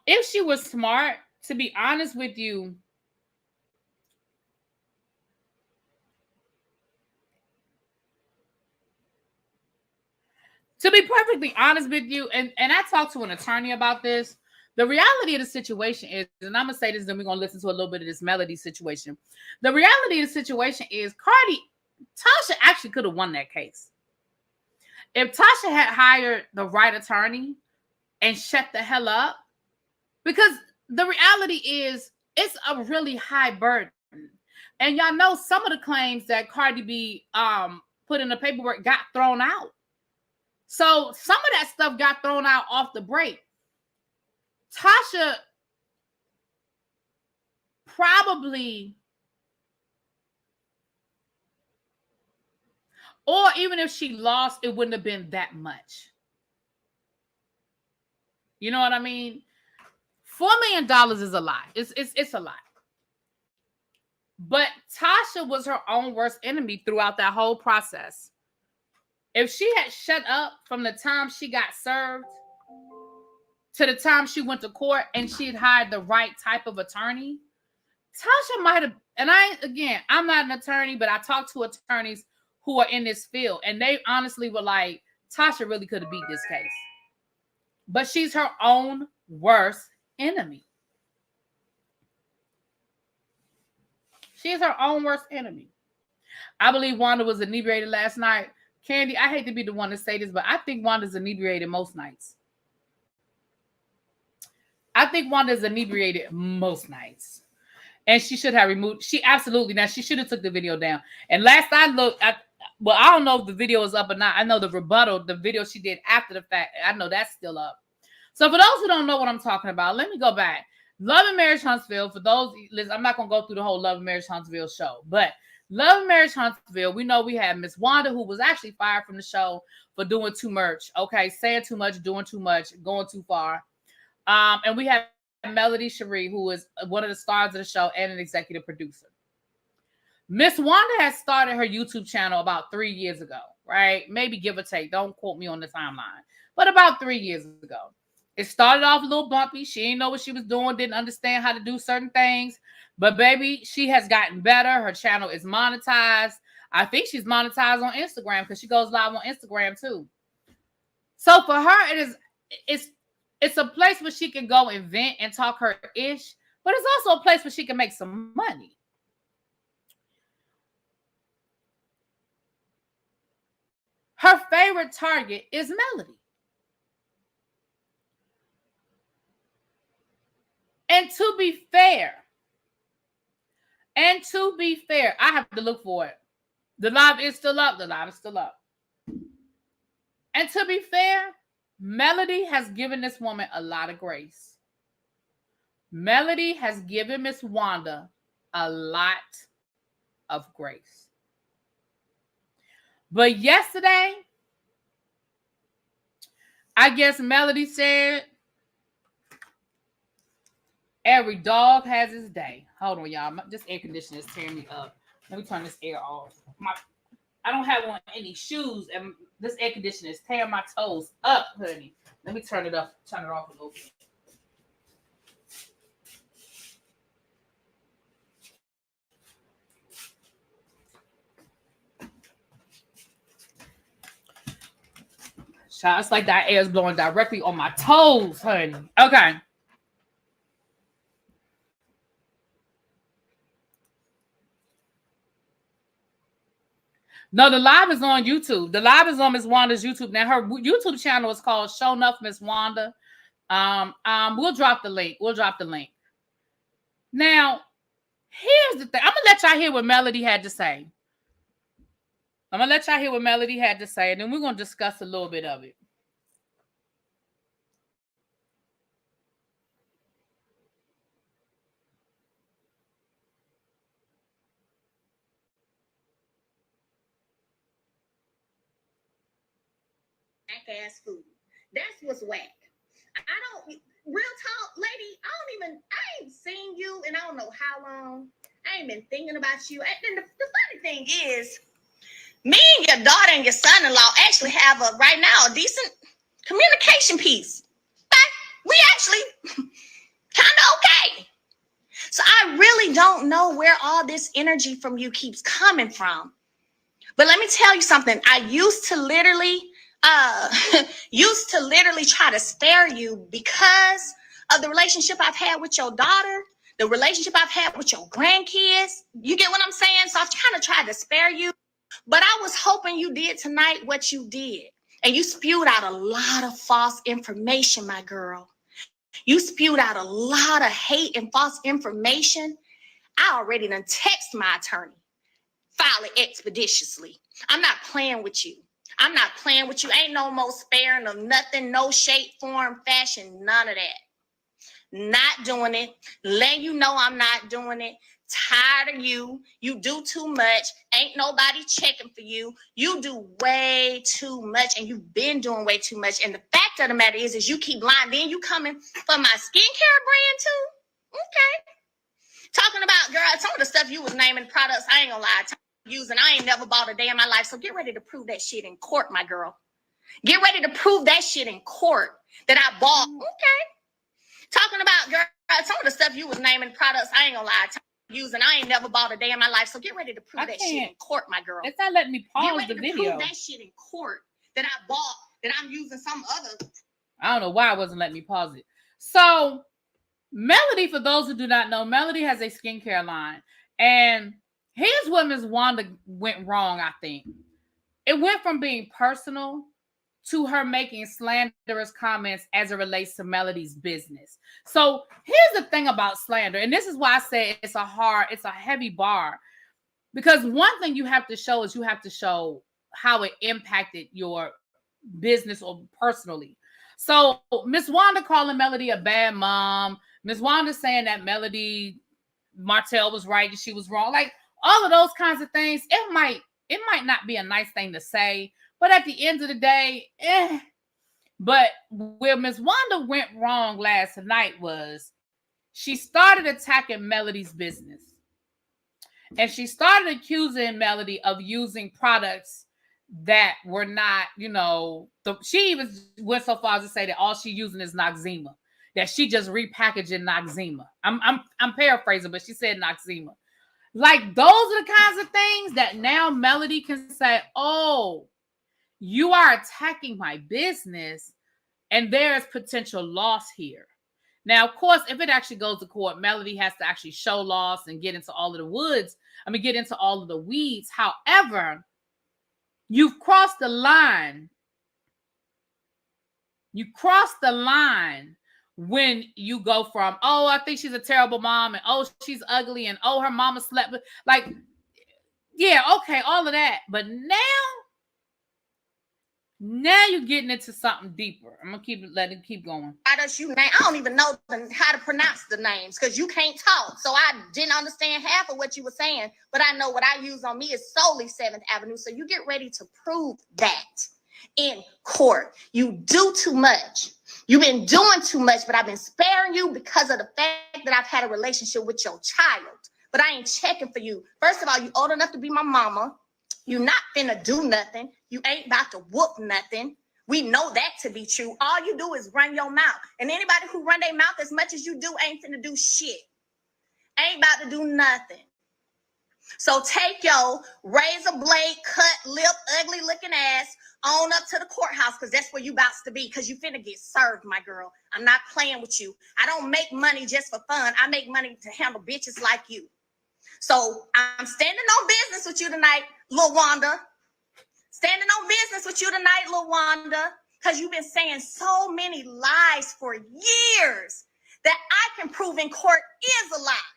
If she was smart, to be honest with you, to be perfectly honest with you, and I talked to an attorney about this, the reality of the situation is, and I'm going to say this, then we're going to listen to a little bit of this Melody situation. The reality of the situation is Tasha actually could have won that case. If Tasha had hired the right attorney and shut the hell up, because the reality is it's a really high burden. And y'all know some of the claims that Cardi B put in the paperwork got thrown out. So some of that stuff got thrown out off the break. Tasha probably, or even if she lost, it wouldn't have been that much. You know what I mean? $4 million is a lot. It's a lot. But Tasha was her own worst enemy throughout that whole process. If she had shut up from the time she got served to the time she went to court and she had hired the right type of attorney, Tasha might have, and I'm not an attorney, but I talked to attorneys who are in this field, and they honestly were like, Tasha really could have beat this case. But she's her own worst enemy. She is her own worst enemy. I believe Wanda was inebriated last night. Candy, I hate to be the one to say this, but I think Wanda's inebriated most nights. And she should have removed. She should have took the video down. And last I looked, I don't know if the video is up or not. I know the rebuttal, the video she did after the fact, I know that's still up. So for those who don't know what I'm talking about, let me go back. Love and Marriage Huntsville, for those, listen, I'm not going to go through the whole Love and Marriage Huntsville show, but Love and Marriage Huntsville, we know we had Miss Wanda, who was actually fired from the show for doing too much. Okay, saying too much, doing too much, going too far. And we have Melody Cherie, who is one of the stars of the show and an executive producer. Miss Wanda has started her YouTube channel about 3 years ago, right? Maybe give or take. Don't quote me on the timeline. But about 3 years ago. It started off a little bumpy. She didn't know what she was doing, didn't understand how to do certain things. But baby, she has gotten better. Her channel is monetized. I think she's monetized on Instagram because she goes live on Instagram too. So for her, it's a place where she can go and vent and talk her ish, but it's also a place where she can make some money. Her favorite target is Melody. And to be fair, I have to look for it. The live is still up. And to be fair, Melody has given this woman a lot of grace. Melody has given Miss Wanda a lot of grace. But yesterday, I guess Melody said, Every dog has his day. Hold on, y'all. This air conditioner is tearing me up. Let me turn this air off. I don't have on any shoes, and this air conditioner is tearing my toes up, honey. Let me turn it off a little bit. It's like that air is blowing directly on my toes, honey. Okay. No, the live is on YouTube. The live is on Miss Wanda's YouTube. Now her YouTube channel is called Show Enough Miss Wanda. We'll drop the link. Now, here's the thing. I'm gonna let y'all hear what Melody had to say. And then we're gonna discuss a little bit of it. Ass food. That's what's whack. Real talk, lady, I ain't seen you in I don't know how long. I ain't been thinking about you. And the funny thing is, me and your daughter and your son-in-law actually have right now a decent communication piece. We actually kind of okay. So I really don't know where all this energy from you keeps coming from. But let me tell you something. I used to literally try to spare you because of the relationship I've had with your daughter, the relationship I've had with your grandkids. You get what I'm saying? So I've kind of tried to spare you. But I was hoping you did tonight what you did. And you spewed out a lot of false information, my girl. You spewed out a lot of hate and false information. I already done text my attorney. File it expeditiously. I'm not playing with you. Ain't no more sparing of nothing, no shape, form, fashion, none of that. Not doing it. Letting you know I'm not doing it. Tired of you. You do too much. Ain't nobody checking for you. You do way too much, and you've been doing way too much. And the fact of the matter is you keep lying. Then you coming for my skincare brand too? Okay. Talking about, girl, some of the stuff you was naming products, I ain't gonna lie, using, I ain't never bought a day in my life. So get ready to prove that shit in court, my girl. Get ready to prove that shit in court that I bought. Okay. Talking about, girl, some of the stuff you was naming products, I ain't gonna lie, using, I ain't never bought a day in my life. So get ready to prove that shit in court, my girl. It's not letting me pause the video. Prove that shit in court that I bought, that I'm using some other. I don't know why it wasn't letting me pause it. So Melody, for those who do not know, Melody has a skincare line. And here's where Ms. Wanda went wrong, I think. It went from being personal to her making slanderous comments as it relates to Melody's business. So here's the thing about slander, and this is why I say it's a heavy bar. Because one thing you have to show is you have to show how it impacted your business or personally. So Miss Wanda calling Melody a bad mom, Miss Wanda saying that Melody Martell was right and she was wrong. Like all of those kinds of things, it might not be a nice thing to say, but at the end of the day, But where Miss Wanda went wrong last night was she started attacking Melody's business. And she started accusing Melody of using products that were not, she even went so far as to say that all she using is Noxzema, that she just repackaging Noxzema. I'm paraphrasing, but she said Noxzema. Like, those are the kinds of things that now Melody can say, oh, you are attacking my business and there's potential loss here. Now, of course, if it actually goes to court, Melody has to actually show loss and get into all of the weeds. However, you've crossed the line. You cross the line when you go from, oh, I think she's a terrible mom, and oh, she's ugly, and oh, her mama slept with, like, yeah, okay, all of that. But now you're getting into something deeper. I'm gonna keep going. I don't even know how to pronounce the names because you can't talk. So I didn't understand half of what you were saying, but I know what I use on me is solely 7th Avenue. So you get ready to prove that in court. You do too much. You've been doing too much, but I've been sparing you because of the fact that I've had a relationship with your child. But I ain't checking for you. First of all, you old enough to be my mama. You not finna do nothing. You ain't about to whoop nothing. We know that to be true. All you do is run your mouth. And anybody who run their mouth as much as you do ain't finna do shit. Ain't about to do nothing. So take your razor blade, cut lip, ugly looking ass on up to the courthouse, because that's where you about to be, because you finna get served, my girl. I'm not playing with you. I don't make money just for fun. I make money to handle bitches like you. So I'm standing on business with you tonight, Lil Wanda. Standing on business with you tonight, Lil Wanda, because you've been saying so many lies for years that I can prove in court is a lie.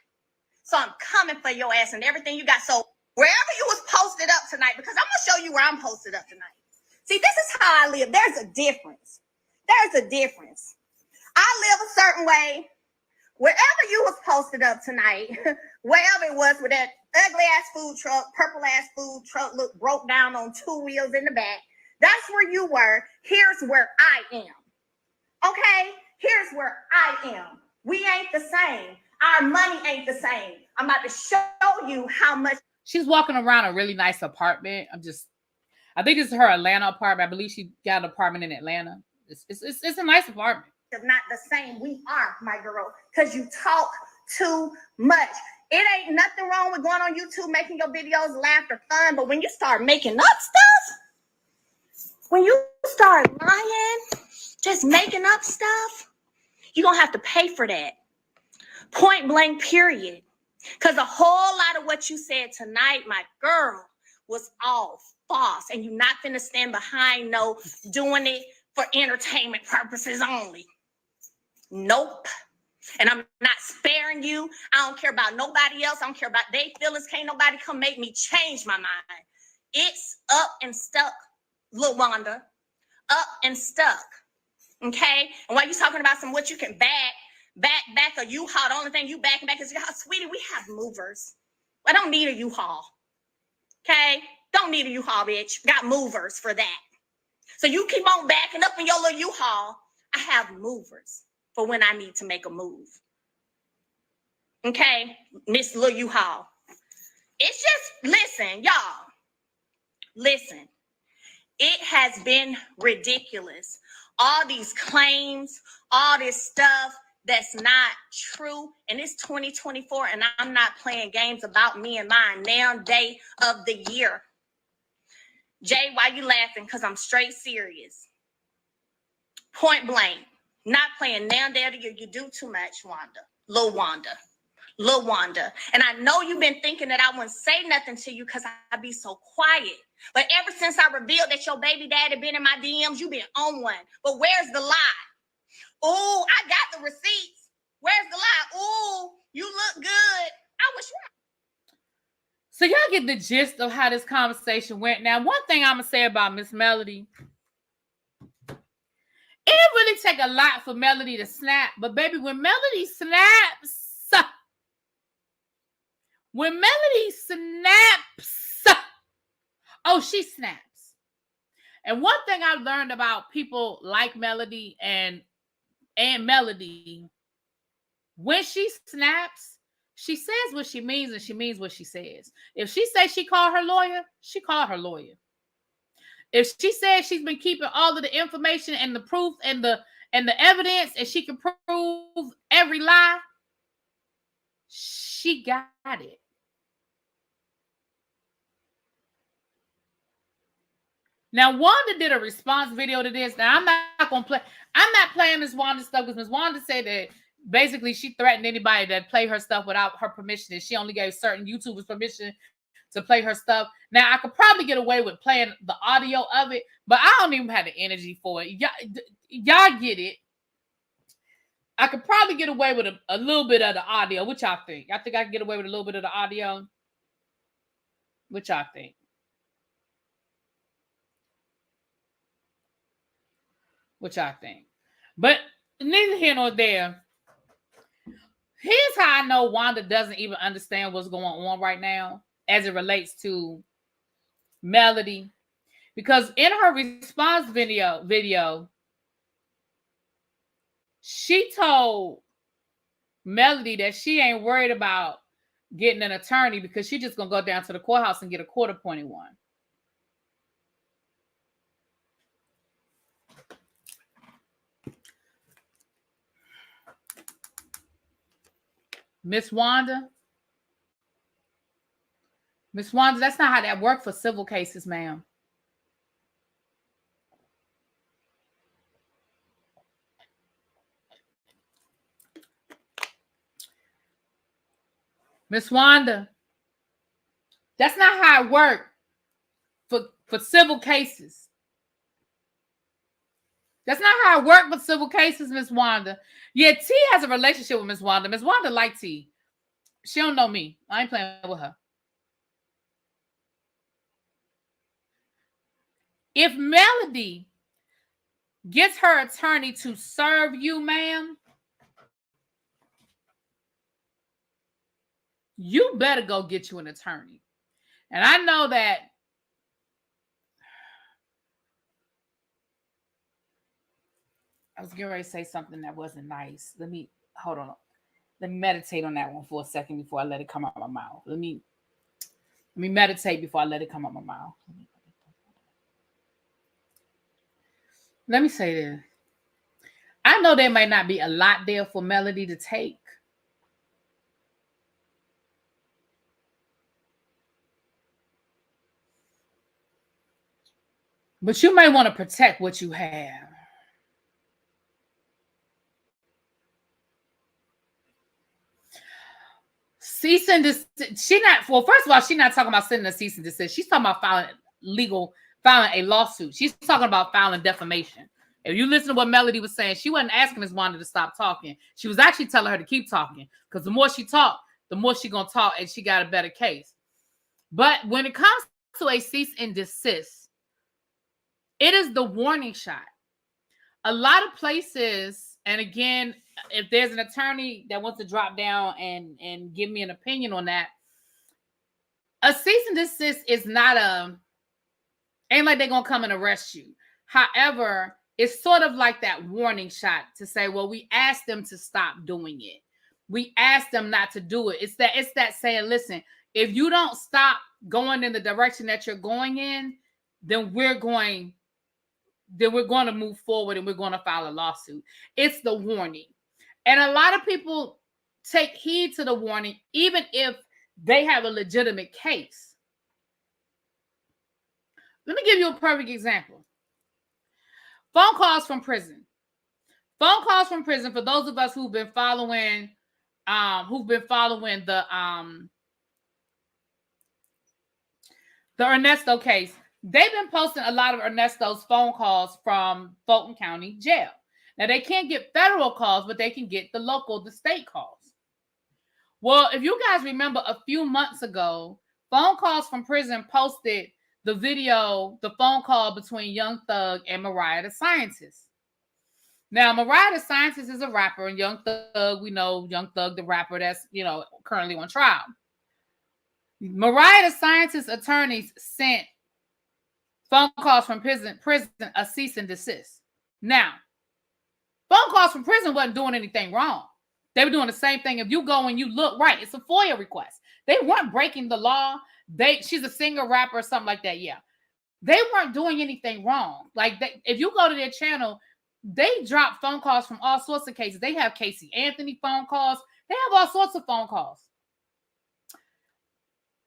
So I'm coming for your ass and everything you got. So wherever you was posted up tonight, because I'm going to show you where I'm posted up tonight. See, this is how I live. There's a difference. There's a difference. I live a certain way. Wherever you was posted up tonight, wherever it was with that ugly ass food truck, purple ass food truck, look broke down on two wheels in the back, that's where you were. Here's where I am. Okay? Here's where I am. We ain't the same. Our money ain't the same. I'm about to show you how much. She's walking around a really nice apartment. I think this is her Atlanta apartment. I believe she got an apartment in Atlanta. It's a nice apartment. It's not the same. We are, my girl, because you talk too much. It ain't nothing wrong with going on YouTube, making your videos laugh or fun, but when you start making up stuff, when you start lying, just making up stuff, you're going to have to pay for that. Point blank, period. Because a whole lot of what you said tonight, my girl, was all false. And you're not finna stand behind no doing it for entertainment purposes only. Nope. And I'm not sparing you. I don't care about nobody else. I don't care about their feelings. Can't nobody come make me change my mind. It's up and stuck, Lil Wanda. Up and stuck. Okay? And while you talking about some what you can back a U-Haul, the only thing you back is, sweetie, we have movers. I don't need a U-Haul. Okay? Don't need a U-Haul, bitch. Got movers for that. So you keep on backing up in your little U-Haul. I have movers for when I need to make a move. Okay? Miss Lil U-Haul. It's just, listen, y'all. Listen. It has been ridiculous. All these claims, all this stuff that's not true. And it's 2024, and I'm not playing games about me and mine now day of the year. Jay, why you laughing? Because I'm straight serious. Point blank. Not playing now day of the year. You do too much, Wanda. Lil Wanda. Lil Wanda. And I know you've been thinking that I wouldn't say nothing to you because I'd be so quiet. But ever since I revealed that your baby daddy been in my DMs, you been on one. But where's the lie? Oh, I got the receipts. Where's the lie? Oh, you look good. I was right. So y'all get the gist of how this conversation went. Now, one thing I'm going to say about Miss Melody, it really take a lot for Melody to snap. But baby, when Melody snaps, oh, she snaps. And one thing I've learned about people like Melody and Melody, when she snaps, she says what she means and she means what she says. If she says she called her lawyer, she called her lawyer. If she says she's been keeping all of the information and the proof and the evidence and she can prove every lie, she got it. Now, Wanda did a response video to this. Now, I'm not playing Miss Wanda stuff because Miss Wanda said that basically she threatened anybody that play her stuff without her permission, and she only gave certain YouTubers permission to play her stuff. Now, I could probably get away with playing the audio of it, but I don't even have the energy for it. Y'all get it. I could probably get away with a little bit of the audio. What y'all think? I think I can get away with a little bit of the audio. What y'all think? What y'all think? But neither here nor there. Here's how I know Wanda doesn't even understand what's going on right now as it relates to Melody. Because in her response video, She told Melody that she ain't worried about getting an attorney because she just gonna go down to the courthouse and get a court-appointed one. Miss Wanda, that's not how that works for civil cases, ma'am. Miss Wanda, that's not how it works for civil cases. That's not how it works for civil cases, Miss Wanda. Yeah, T has a relationship with Miss Wanda. Miss Wanda like T. She don't know me. I ain't playing with her. If Melody gets her attorney to serve you, ma'am, you better go get you an attorney. And I know that I was getting ready to say something that wasn't nice. Hold on. Let me meditate on that one for a second before I let it come out my mouth. Let me meditate before I let it come out my mouth. Let me say this. I know there might not be a lot there for Melody to take. But you may want to protect what you have. Cease and desist. First of all, she's not talking about sending a cease and desist. She's talking about filing a lawsuit. She's talking about filing defamation. If you listen to what Melody was saying, she wasn't asking Ms. Wanda to stop talking. She was actually telling her to keep talking because the more she talked, the more she gonna talk, and she got a better case. But when it comes to a cease and desist, it is the warning shot. A lot of places, and again, if there's an attorney that wants to drop down and give me an opinion on that, a cease and desist is not ain't like they're gonna come and arrest you. However, it's sort of like that warning shot to say, well, we asked them to stop doing it. We asked them not to do it. It's that saying, listen, if you don't stop going in the direction that you're going in, then we're going to move forward and we're going to file a lawsuit. It's the warning. And a lot of people take heed to the warning, even if they have a legitimate case. Let me give you a perfect example. Phone calls from prison. Phone calls from prison, for those of us who've been following the Ernesto case, they've been posting a lot of Ernesto's phone calls from Fulton County Jail. Now, they can't get federal calls, but they can get the state calls. Well, if you guys remember a few months ago, Phone Calls from Prison posted the video, the phone call between Young Thug and Mariah the Scientist. Now, Mariah the Scientist is a rapper, and Young Thug, we know Young Thug, the rapper that's, currently on trial. Mariah the Scientist's attorneys sent Phone Calls from prison a cease and desist. Now, Phone Calls from Prison wasn't doing anything wrong. They were doing the same thing. If you go and you look right, it's a FOIA request. They weren't breaking the law. She's a singer, rapper, or something like that. Yeah. They weren't doing anything wrong. If you go to their channel, they drop phone calls from all sorts of cases. They have Casey Anthony phone calls. They have all sorts of phone calls.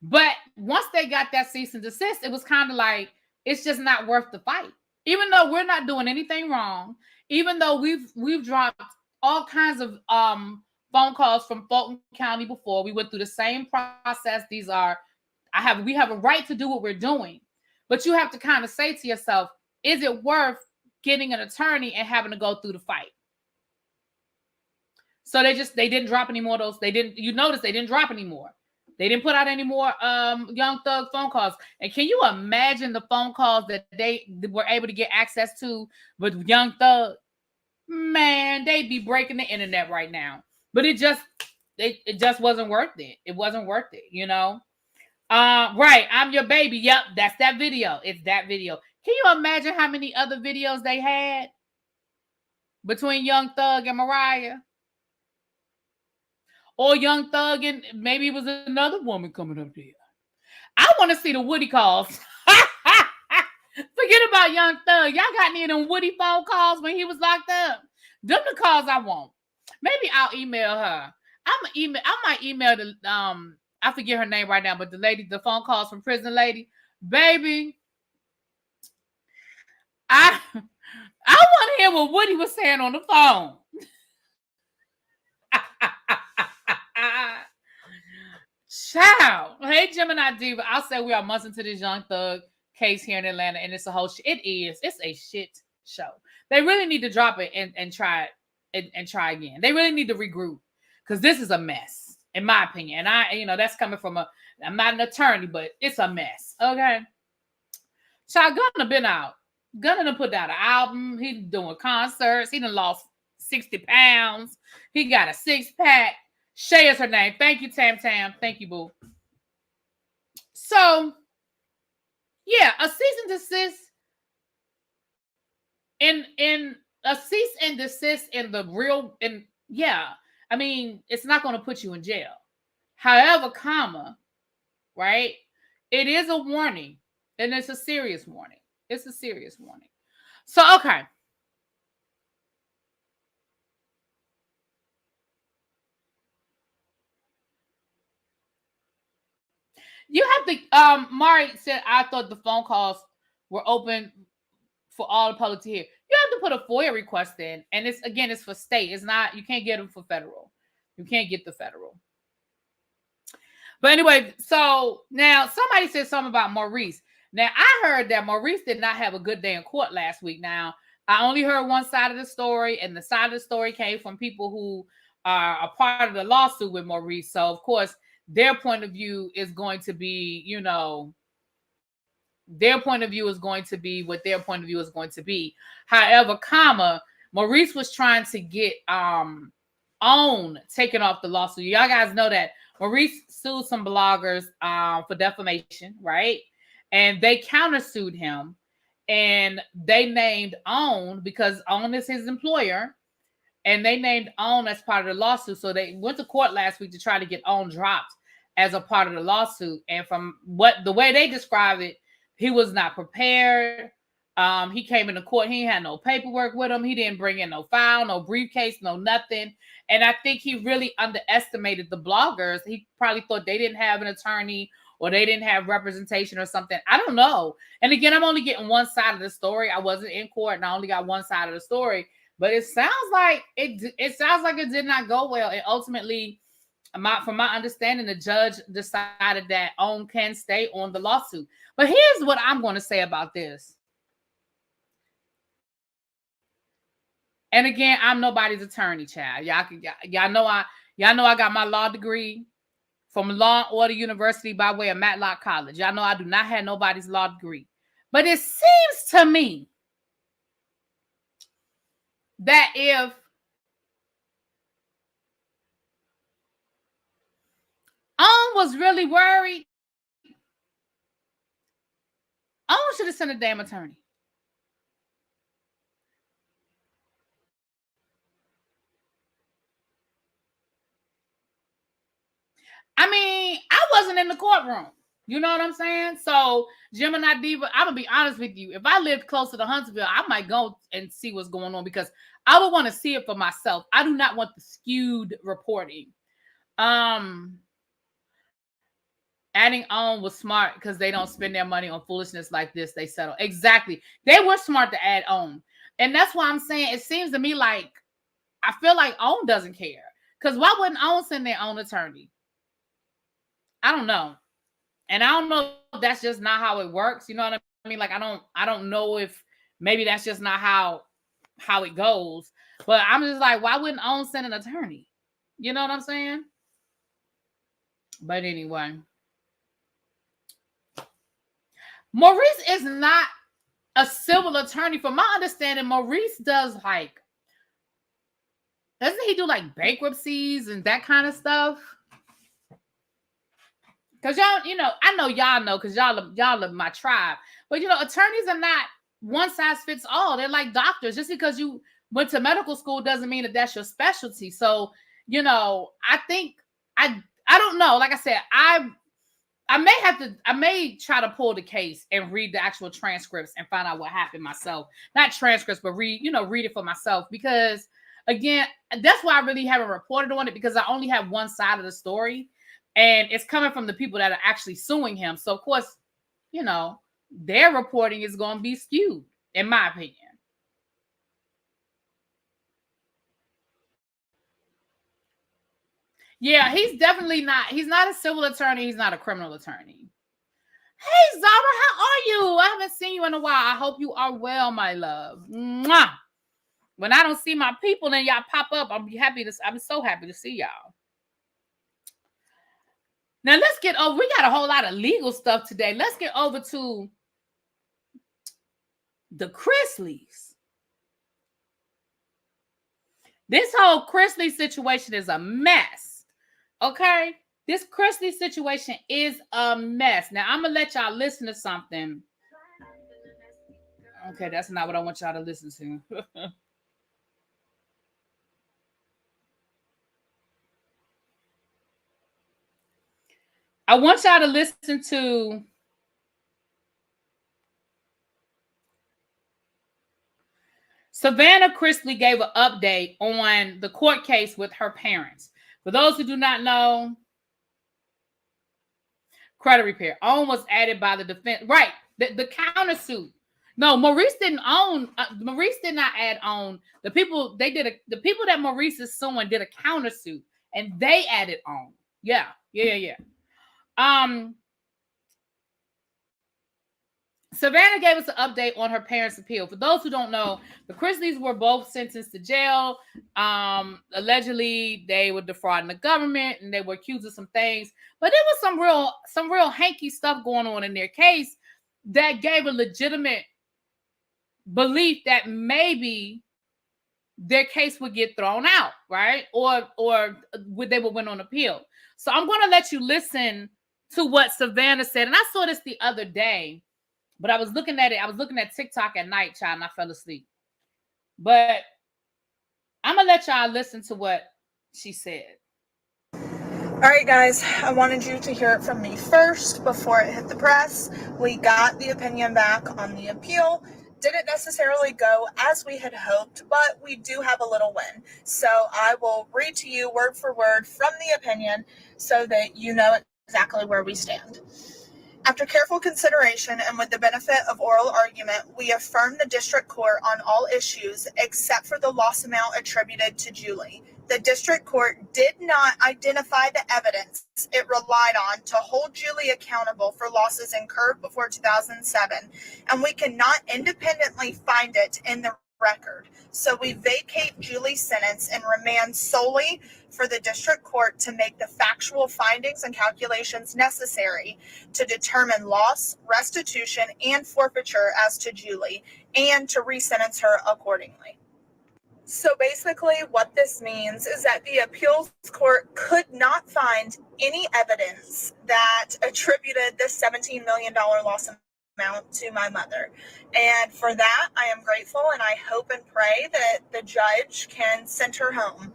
But once they got that cease and desist, it was kind of like, it's just not worth the fight. Even though we're not doing anything wrong, even though we've dropped all kinds of phone calls from Fulton County before. We went through the same process. We have a right to do what we're doing. But you have to kind of say to yourself, is it worth getting an attorney and having to go through the fight? So they didn't drop any more of those. You notice they didn't drop any more. They didn't put out any more Young Thug phone calls. And can you imagine the phone calls that they were able to get access to with Young Thug? Man, they'd be breaking the internet right now. But it just wasn't worth it. It wasn't worth it, Right, I'm your baby. Yep, that's that video. It's that video. Can you imagine how many other videos they had? between Young Thug and Mariah? Or Young Thug and maybe it was another woman coming up there. I want to see the Woody calls. Forget about Young Thug. Y'all got any of them Woody phone calls when he was locked up? Them the calls I want. Maybe I'll email her. I might email the I forget her name right now, but the lady, the phone calls from prison lady. Baby, I want to hear what Woody was saying on the phone. Child. Hey, Gemini Diva. I'll say we are months into this Young Thug case here in Atlanta, and it's a whole shit. It is. It's a shit show. They really need to drop it and try it and try again. They really need to regroup because this is a mess, in my opinion. And that's coming from I'm not an attorney, but it's a mess. Okay. Child, Gunna been out. Gunna done put out an album. He doing concerts. He done lost 60 pounds. He got a 6-pack. Shay is her name. Thank you, Tam Tam. Thank you, boo. So, yeah, a cease and desist in a cease and desist in the real, and yeah, I mean, it's not going to put you in jail. However, right? It is a warning, and it's a serious warning. It's a serious warning. So, okay. You have to, Mari said, I thought the phone calls were open for all the public to hear. You have to put a FOIA request in. And it's for state. It's not, you can't get them for federal. You can't get the federal. But anyway, so now somebody said something about Maurice. Now, I heard that Maurice did not have a good day in court last week. Now, I only heard one side of the story, and the side of the story came from people who are a part of the lawsuit with Maurice. So, of course, their point of view is going to be, their point of view is going to be what their point of view is going to be. However, Maurice was trying to get OWN taken off the lawsuit. Y'all guys know that Maurice sued some bloggers for defamation, right? And they countersued him, and they named OWN because OWN is his employer, and they named OWN as part of the lawsuit. So they went to court last week to try to get OWN dropped as a part of the lawsuit. And from the way they described it, he was not prepared. He came into court. He had no paperwork with him. He didn't bring in no file, no briefcase, no nothing. And I think he really underestimated the bloggers. He probably thought they didn't have an attorney or they didn't have representation or something. I don't know. And again, I'm only getting one side of the story. I wasn't in court, and I only got one side of the story. But it sounds like it did not go well. And ultimately, from my understanding, the judge decided that OWN can stay on the lawsuit. But here's what I'm going to say about this. And again, I'm nobody's attorney, child. Y'all know I got my law degree from Law and Order University by way of Matlock College. Y'all know I do not have nobody's law degree. But it seems to me that if OWN was really worried, OWN should have sent a damn attorney. I mean, I wasn't in the courtroom. You know what I'm saying? So, Gemini Diva, I'm going to be honest with you. If I lived close to the Huntsville, I might go and see what's going on because I would want to see it for myself. I do not want the skewed reporting. Adding OWN was smart because they don't spend their money on foolishness like this. They settle. Exactly. They were smart to add OWN. And that's why I'm saying it seems to me like I feel like OWN doesn't care. Because why wouldn't OWN send their own attorney? I don't know. And I don't know if that's just not how it works. You know what I mean? Like, I don't know if maybe that's just not how it goes. But I'm just like, why wouldn't OWN send an attorney? You know what I'm saying? But anyway. Maurice is not a civil attorney. From my understanding, Maurice does doesn't he do like bankruptcies and that kind of stuff? Because y'all, I know y'all know because y'all are my tribe. But, attorneys are not one size fits all. They're like doctors. Just because you went to medical school doesn't mean that that's your specialty. So, you know, I think I don't know. Like I said, I may try to pull the case and read the actual transcripts and find out what happened myself. Not transcripts, but read it for myself. Because again, that's why I really haven't reported on it, because I only have one side of the story. And it's coming from the people that are actually suing him. So of course, you know, their reporting is going to be skewed, in my opinion. Yeah, he's not a civil attorney. He's not a criminal attorney. Hey, Zara, how are you? I haven't seen you in a while. I hope you are well, my love. Mwah. When I don't see my people and y'all pop up, I'm so happy to see y'all. Now let's get over. We got a whole lot of legal stuff today. Let's get over to the Chrisleys. This whole Chrisleys situation is a mess. Okay? This Chrisleys situation is a mess. Now, I'm going to let y'all listen to something. Okay, that's not what I want y'all to listen to. I want y'all to listen to Savannah Chrisley gave an update on the court case with her parents. For those who do not know, credit repair. Own was added by the defense. Right. The countersuit. No, Maurice didn't own. Maurice did not add on. The people that Maurice is suing did a countersuit, and they added on. Yeah. Savannah gave us an update on her parents' appeal. For those who don't know, the Chrisleys were both sentenced to jail. Allegedly, they were defrauding the government and they were accused of some things. But there was some real hanky stuff going on in their case that gave a legitimate belief that maybe their case would get thrown out, right? Or they would win on appeal. So I'm going to let you listen to what Savannah said. And I saw this the other day. But I was looking at it. I was looking at TikTok at night, child, and I fell asleep. But I'm going to let y'all listen to what she said. All right, guys, I wanted you to hear it from me first before it hit the press. We got the opinion back on the appeal. Didn't necessarily go as we had hoped, but we do have a little win. So I will read to you word for word from the opinion so that you know exactly where we stand. After careful consideration and with the benefit of oral argument, we affirm the district court on all issues except for the loss amount attributed to Julie. The district court did not identify the evidence it relied on to hold Julie accountable for losses incurred before 2007, and we cannot independently find it in the record. So we vacate Julie's sentence and remand solely for the district court to make the factual findings and calculations necessary to determine loss, restitution, and forfeiture as to Julie, and to resentence her accordingly. So basically what this means is that the appeals court could not find any evidence that attributed this $17 million loss amount to my mother. And for that, I am grateful, and I hope and pray that the judge can send her home.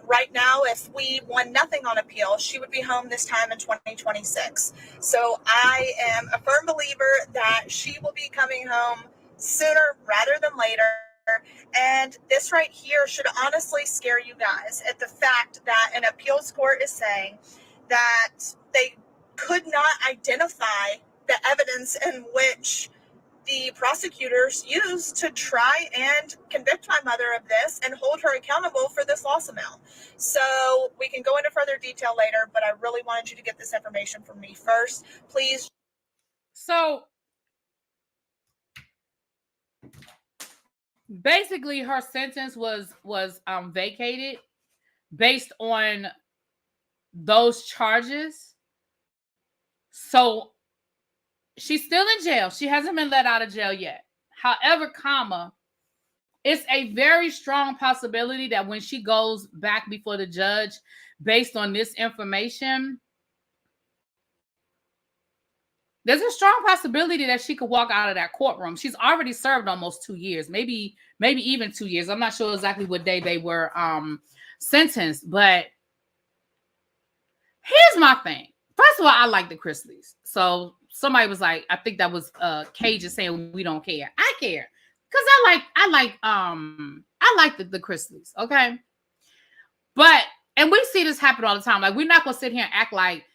Right now, if we won nothing on appeal, she would be home this time in 2026. So I am a firm believer that she will be coming home sooner rather than later. And this right here should honestly scare you guys at the fact that an appeals court is saying that they could not identify the evidence in which the prosecutors used to try and convict my mother of this and hold her accountable for this loss amount. So we can go into further detail later, but I really wanted you to get this information from me first. Please. So basically her sentence was vacated based on those charges. So she's still in jail. She hasn't been let out of jail yet. However, it's a very strong possibility that when she goes back before the judge, based on this information, there's a strong possibility that she could walk out of that courtroom. She's already served almost 2 years, maybe even 2 years. I'm not sure exactly what day they were sentenced, but here's my thing. First of all, I like the Chrisleys. So somebody was like, I think that was Cage is saying we don't care. I care because I like the Chrisleys. Okay, but and we see this happen all the time. Like, we're not gonna sit here and act like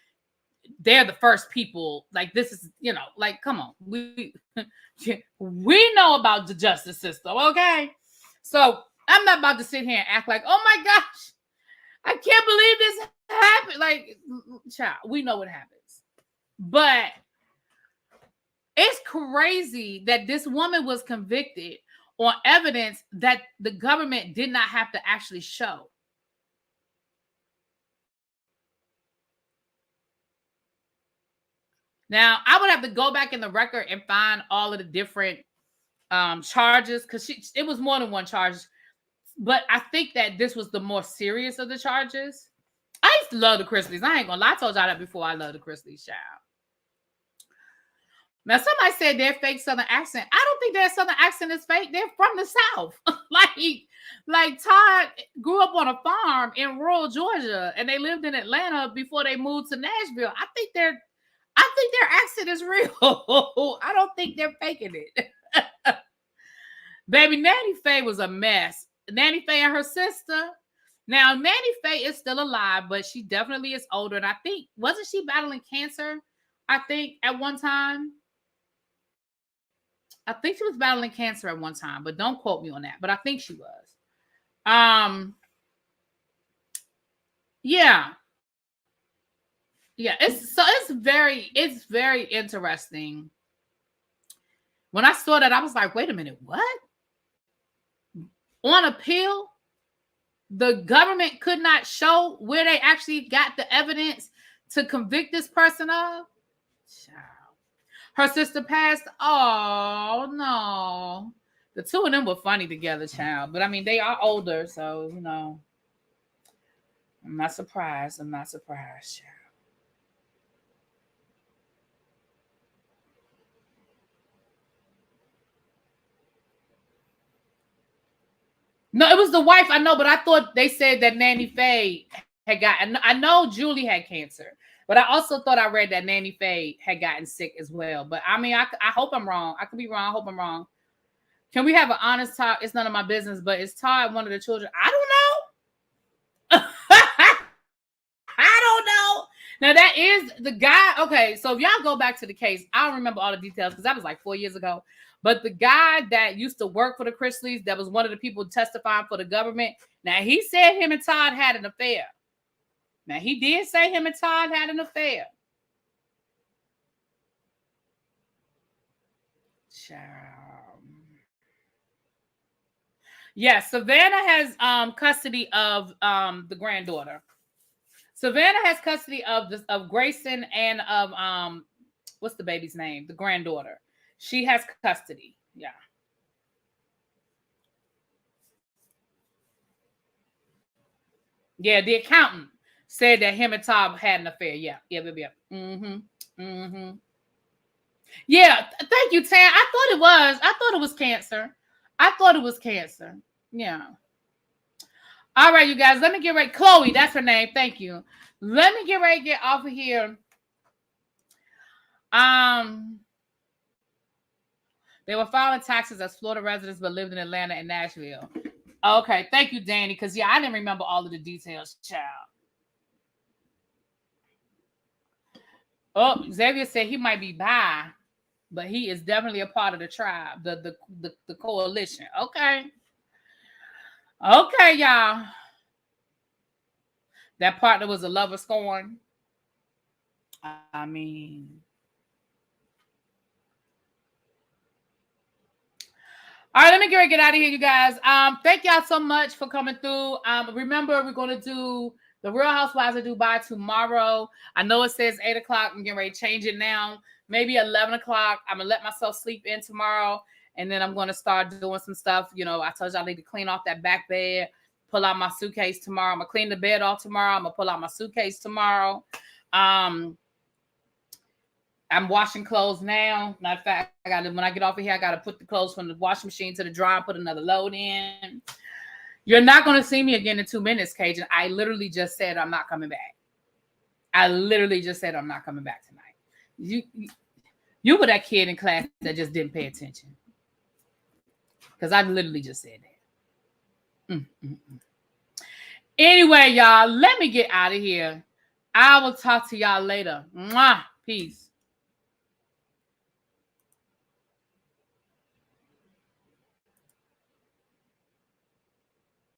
they're the first people. Like, this is, like, come on, we know about the justice system. Okay, so I'm not about to sit here and act like, oh my gosh, I can't believe this happened. Like, child, we know what happens. But it's crazy that this woman was convicted on evidence that the government did not have to actually show. Now, I would have to go back in the record and find all of the different charges, because it was more than one charge. But I think that this was the more serious of the charges. I used to love the Chrisleys. I ain't gonna lie. I told y'all that before. I love the Chrisleys, child. Now, somebody said their fake Southern accent. I don't think their Southern accent is fake. They're from the South. like Todd grew up on a farm in rural Georgia, and they lived in Atlanta before they moved to Nashville. I think their accent is real. I don't think they're faking it. Baby, Nanny Faye was a mess. Nanny Faye and her sister. Now, Nanny Faye is still alive, but she definitely is older. And I think, wasn't she battling cancer? I think at one time. I think she was battling cancer at one time, but don't quote me on that. But I think she was. Yeah. Yeah, it's very interesting. When I saw that, I was like, wait a minute, what? On appeal, the government could not show where they actually got the evidence to convict this person of? Child. Her sister passed. Oh, no. The two of them were funny together, child. But I mean, they are older, so, I'm not surprised. Child. No, it was the wife, I know, but I thought they said that Nanny Faye had gotten, I know Julie had cancer, but I also thought I read that Nanny Faye had gotten sick as well. But I mean, I hope I'm wrong. I could be wrong. I hope I'm wrong. Can we have an honest talk? It's none of my business, but is Todd one of the children? I don't know. I don't know. Now, that is the guy. Okay, so if y'all go back to the case, I don't remember all the details because that was like 4 years ago. But the guy that used to work for the Chrisleys, that was one of the people testifying for the government, now he said him and Todd had an affair. Now, he did say him and Todd had an affair. Child. Yeah, Savannah has custody of the granddaughter. Savannah has custody of Grayson and of what's the baby's name? The granddaughter. She has custody. Yeah. Yeah, the accountant said that him and Todd had an affair. Yeah. Mm-hmm. Yeah, thank you, Tam. I thought it was cancer. Yeah. All right, you guys, let me get ready. Chloe, that's her name. Thank you. Let me get ready to get off of here. They were filing taxes as Florida residents, but lived in Atlanta and Nashville. Okay, thank you, Danny, because, yeah, I didn't remember all of the details, child. Oh, Xavier said he might be bi, but he is definitely a part of the tribe, the coalition. Okay. Okay, y'all. That partner was a lover scorn. I mean... All right, let me get out of here, you guys. Thank y'all so much for coming through. Remember, we're going to do the Real Housewives of Dubai tomorrow. I know it says 8 o'clock. I'm getting ready to change it now. Maybe 11 o'clock. I'm going to let myself sleep in tomorrow, and then I'm going to start doing some stuff. I told y'all I need to clean off that back bed, pull out my suitcase tomorrow. I'm going to clean the bed off tomorrow. I'm going to pull out my suitcase tomorrow. I'm washing clothes now. Matter of fact, when I get off of here, I gotta put the clothes from the washing machine to the dryer, put another load in. You're not gonna see me again in 2 minutes, Cajun. I literally just said I'm not coming back. I literally just said I'm not coming back tonight. You were that kid in class that just didn't pay attention. Because I literally just said that. Anyway, y'all, let me get out of here. I will talk to y'all later. Mwah. Peace.